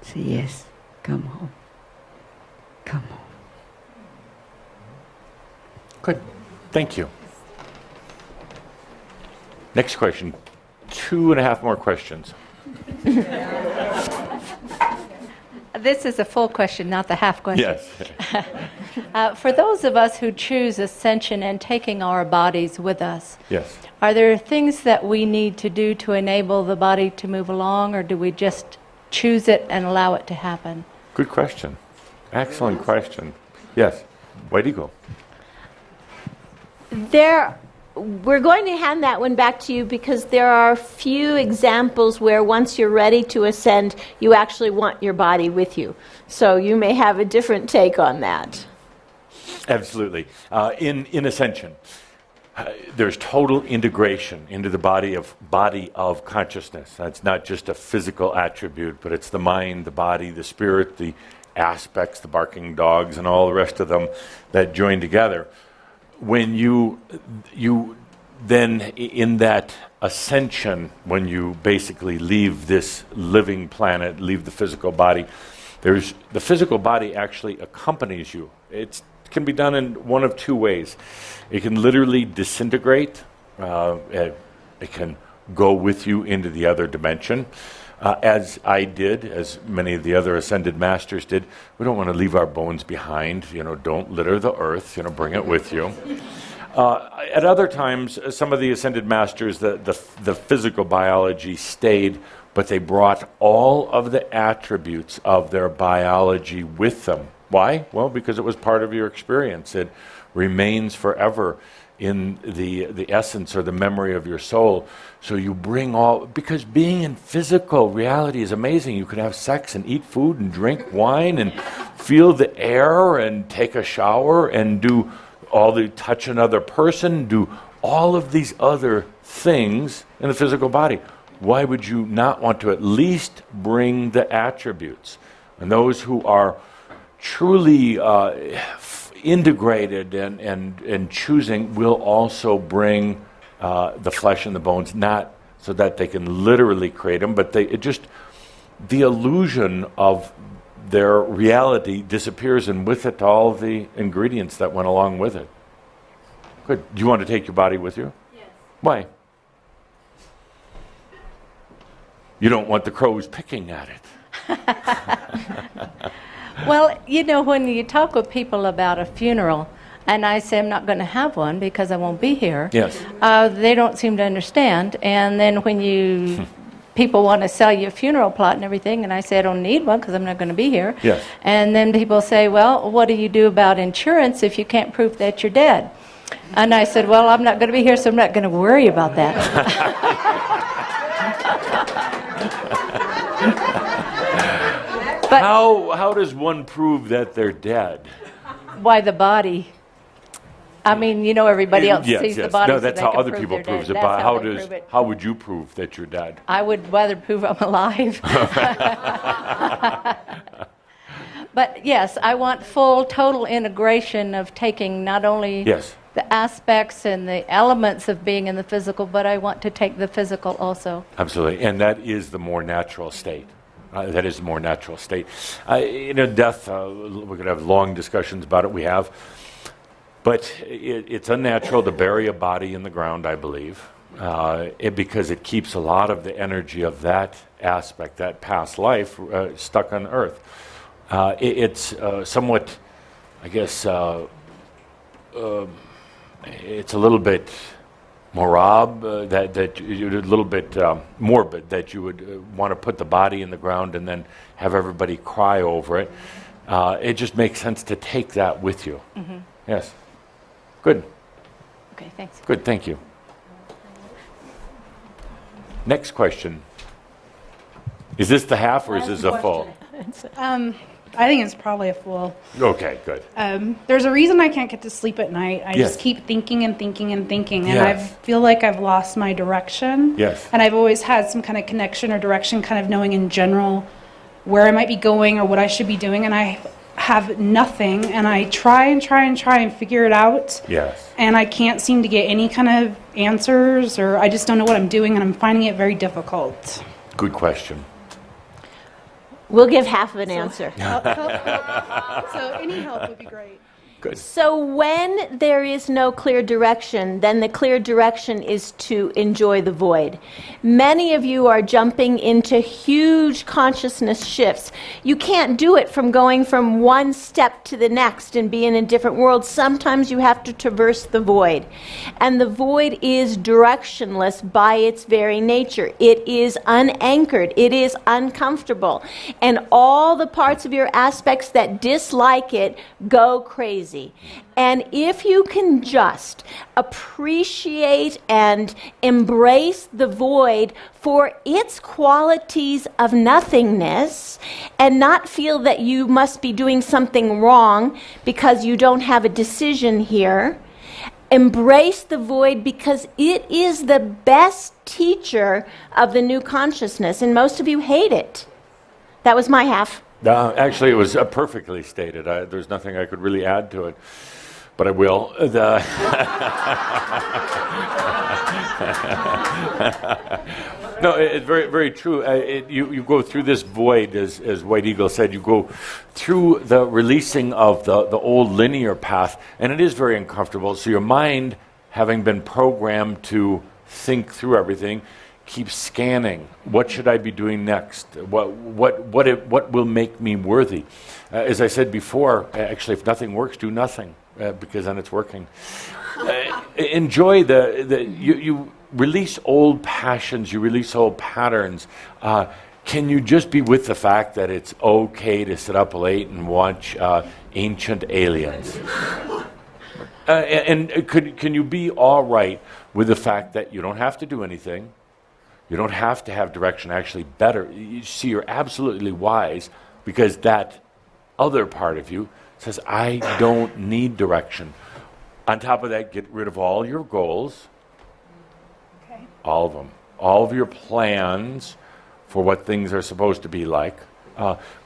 Say, yes, come home. Come home. Good. Thank you. Next question. 2.5 more questions. This is a full question, not the half question. Yes. For those of us who choose ascension and taking our bodies with us, Yes. are there things that we need to do to enable the body to move along, or do we just choose it and allow it to happen? Good question. Excellent question. Yes. Way to go. We're going to hand that one back to you because there are a few examples where once you're ready to ascend, you actually want your body with you. So you may have a different take on that. Absolutely. In ascension, there's total integration into the body of consciousness. That's not just a physical attribute, but it's the mind, the body, the spirit, the aspects, the barking dogs, and all the rest of them that join together. When you then in that ascension, when you basically leave this living planet, leave the physical body, the physical body actually accompanies you. It can be done in one of two ways. It can literally disintegrate. It can go with you into the other dimension, as I did, as many of the other ascended masters did. We don't want to leave our bones behind. Don't litter the earth. Bring it with you. At other times, some of the ascended masters, the physical biology stayed, but they brought all of the attributes of their biology with them. Why? Well, because it was part of your experience. It remains forever in the essence or the memory of your soul. So you bring because being in physical reality is amazing. You can have sex and eat food and drink wine and feel the air and take a shower and do touch another person, do all of these other things in the physical body. Why would you not want to at least bring the attributes? And those who are truly integrated and choosing will also bring the flesh and the bones, not so that they can literally create them, but the illusion of their reality disappears, and with it all the ingredients that went along with it. Good. Do you want to take your body with you? Yes. Why? You don't want the crows picking at it. Well, when you talk with people about a funeral, and I say I'm not going to have one because I won't be here, yes, they don't seem to understand. And then when people want to sell you a funeral plot and everything, and I say I don't need one because I'm not going to be here. Yes. And then people say, well, what do you do about insurance if you can't prove that you're dead? And I said, well, I'm not going to be here, so I'm not going to worry about that. But how does one prove that they're dead? By the body. I mean, everybody else yes, sees yes. the body. No, so that's they how can other prove people they're prove dead. it. That's But they prove it. how would you prove that you're dead? I would rather prove I'm alive. But yes, I want full, total integration of taking not only the aspects and the elements of being in the physical, but I want to take the physical also. Absolutely, and that is the more natural state. That is the more natural state. Death, we're going to have long discussions about it. We have. But it's unnatural to bury a body in the ground, I believe, because it keeps a lot of the energy of that aspect, that past life, stuck on Earth. It's somewhat, I guess, it's a little bit morbid, a little bit morbid that you would want to put the body in the ground and then have everybody cry over it. It just makes sense to take that with you. Mm-hmm. Yes. Good. Okay, thanks. Good, thank you. Next question. Is this the half or is this a full? I think it's probably a full. Okay, good. There's a reason I can't get to sleep at night. I Yes. just keep thinking and thinking and thinking, and Yes. I feel like I've lost my direction. Yes. And I've always had some kind of connection or direction, kind of knowing in general where I might be going or what I should be doing, and I have nothing, and I try and figure it out. Yes. And I can't seem to get any kind of answers, or I just don't know what I'm doing, and I'm finding it very difficult. Good question. We'll give half of an answer. So any help would be great. Good. So when there is no clear direction, then the clear direction is to enjoy the void. Many of you are jumping into huge consciousness shifts. You can't do it from going from one step to the next and be in a different world. Sometimes you have to traverse the void. And the void is directionless by its very nature. It is unanchored. It is uncomfortable. And all the parts of your aspects that dislike it go crazy. And if you can just appreciate and embrace the void for its qualities of nothingness and not feel that you must be doing something wrong because you don't have a decision here, embrace the void because it is the best teacher of the new consciousness, and most of you hate it. That was my half. Actually, it was perfectly stated. There's nothing I could really add to it. but I will. No, it's very, very true. You go through this void, as White Eagle said, you go through the releasing of the old linear path, and it is very uncomfortable. So your mind, having been programmed to think through everything, keeps scanning. What should I be doing next? What will make me worthy? As I said before, actually, if nothing works, do nothing, because then it's working. Enjoy you release old passions, you release old patterns. Can you just be with the fact that it's okay to sit up late and watch Ancient Aliens? And can you be all right with the fact that you don't have to do anything? You don't have to have direction. Actually, better. You see, you're absolutely wise, because that other part of you says, I don't need direction. On top of that, get rid of all your goals. Okay. All of them. All of your plans for what things are supposed to be like.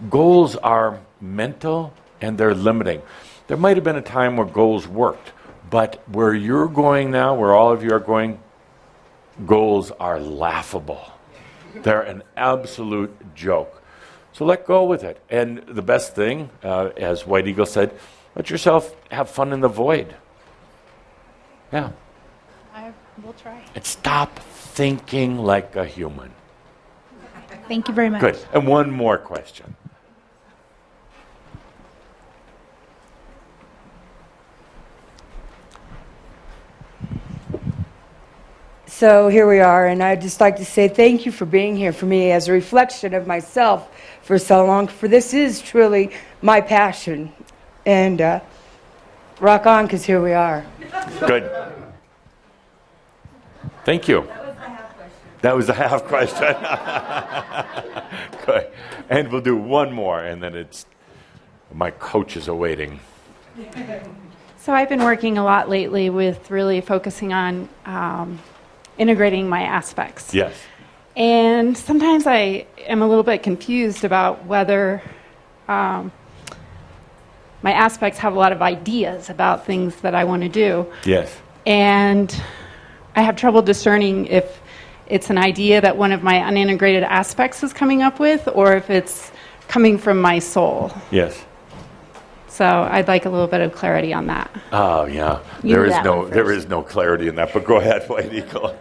Goals are mental and they're limiting. There might have been a time where goals worked, but where you're going now, where all of you are going, goals are laughable. They're an absolute joke. So let go with it. And the best thing, as White Eagle said, let yourself have fun in the void. Yeah. I will try. And stop thinking like a human. Thank you very much. Good. And one more question. So here we are, and I'd just like to say thank you for being here for me as a reflection of myself for so long, for this is truly my passion. And rock on, because here we are. Good. Thank you. That was the half question. Good. And we'll do one more, and then my coach is awaiting. So I've been working a lot lately with really focusing on integrating my aspects. Yes. And sometimes I am a little bit confused about whether my aspects have a lot of ideas about things that I want to do. Yes. And I have trouble discerning if it's an idea that one of my unintegrated aspects is coming up with, or if it's coming from my soul. Yes. So I'd like a little bit of clarity on that. Oh, yeah. There is no clarity in that, but go ahead, White Eagle.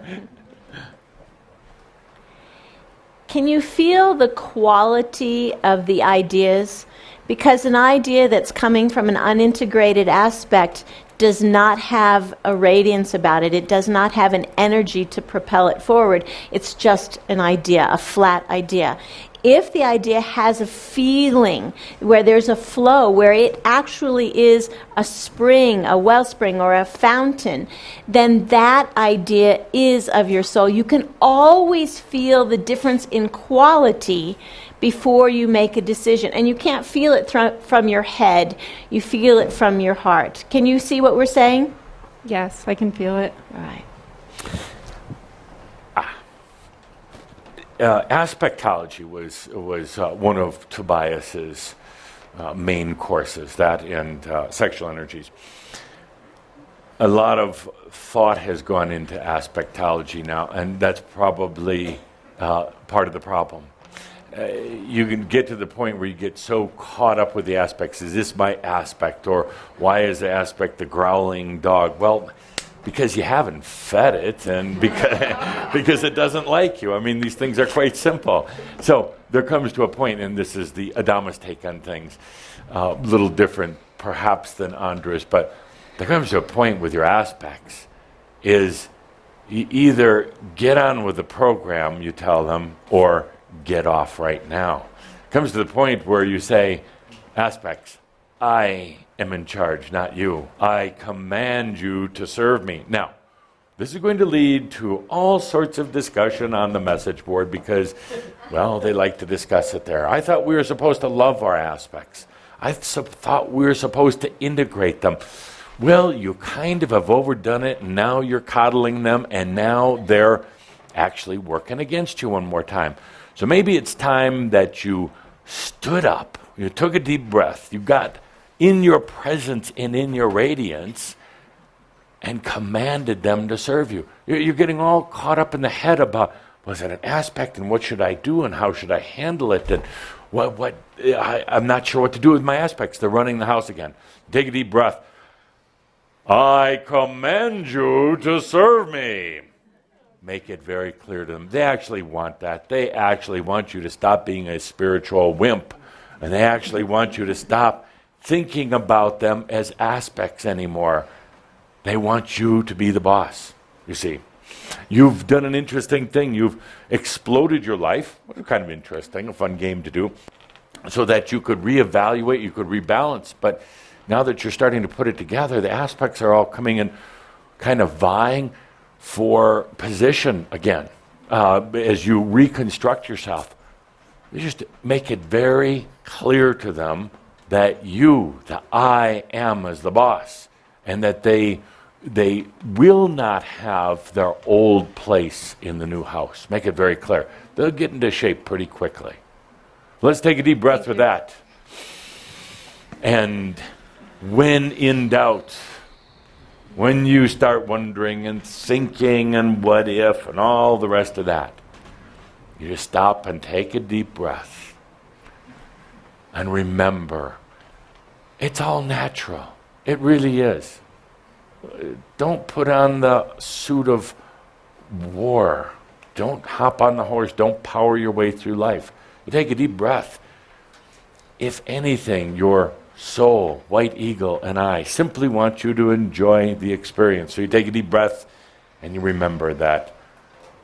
Can you feel the quality of the ideas? Because an idea that's coming from an unintegrated aspect does not have a radiance about it. It does not have an energy to propel it forward. It's just an idea, a flat idea. If the idea has a feeling, where there's a flow, where it actually is a spring, a wellspring, or a fountain, then that idea is of your soul. You can always feel the difference in quality before you make a decision. And you can't feel it from your head. You feel it from your heart. Can you see what we're saying? Yes, I can feel it. All right. Aspectology was one of Tobias's main courses, that and sexual energies. A lot of thought has gone into aspectology now, and that's probably part of the problem. You can get to the point where you get so caught up with the aspects. Is this my aspect? Or why is the aspect the growling dog? Well, because you haven't fed it, and because it doesn't like you. I mean, these things are quite simple. So there comes to a point, and this is the Adamus take on things, a little different perhaps than Andres, but there comes to a point with your aspects is you either get on with the program, you tell them, or get off right now. It comes to the point where you say, aspects, I am in charge, not you. I command you to serve me. Now, this is going to lead to all sorts of discussion on the message board because, well, they like to discuss it there. I thought we were supposed to love our aspects. I thought we were supposed to integrate them. Well, you kind of have overdone it, and now you're coddling them, and now they're actually working against you one more time. So maybe it's time that you stood up, you took a deep breath, you got in your presence and in your radiance and commanded them to serve you. You're getting all caught up in the head about, was it an aspect and what should I do and how should I handle it and I'm not sure what to do with my aspects. They're running the house again. Take a deep breath. I command you to serve me. Make it very clear to them. They actually want that. They actually want you to stop being a spiritual wimp. And they actually want you to stop thinking about them as aspects anymore. They want you to be the boss, you see. You've done an interesting thing. You've exploded your life. What kind of interesting, a fun game to do, so that you could reevaluate, you could rebalance. But now that you're starting to put it together, the aspects are all coming in, kind of vying for position again. As you reconstruct yourself, you just make it very clear to them that you, the I am, is the boss, and that they will not have their old place in the new house. Make it very clear. They'll get into shape pretty quickly. Let's take a deep breath with that. And when in doubt, when you start wondering and thinking and what if and all the rest of that, you just stop and take a deep breath and remember, it's all natural. It really is. Don't put on the suit of war. Don't hop on the horse. Don't power your way through life. You take a deep breath. If anything, your soul, white eagle, and I simply want you to enjoy the experience. So you take a deep breath and you remember that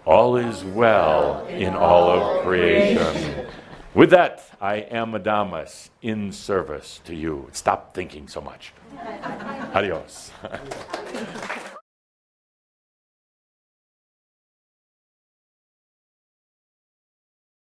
all is well in all of creation. With that, I am Adamus in service to you. Stop thinking so much. Adios.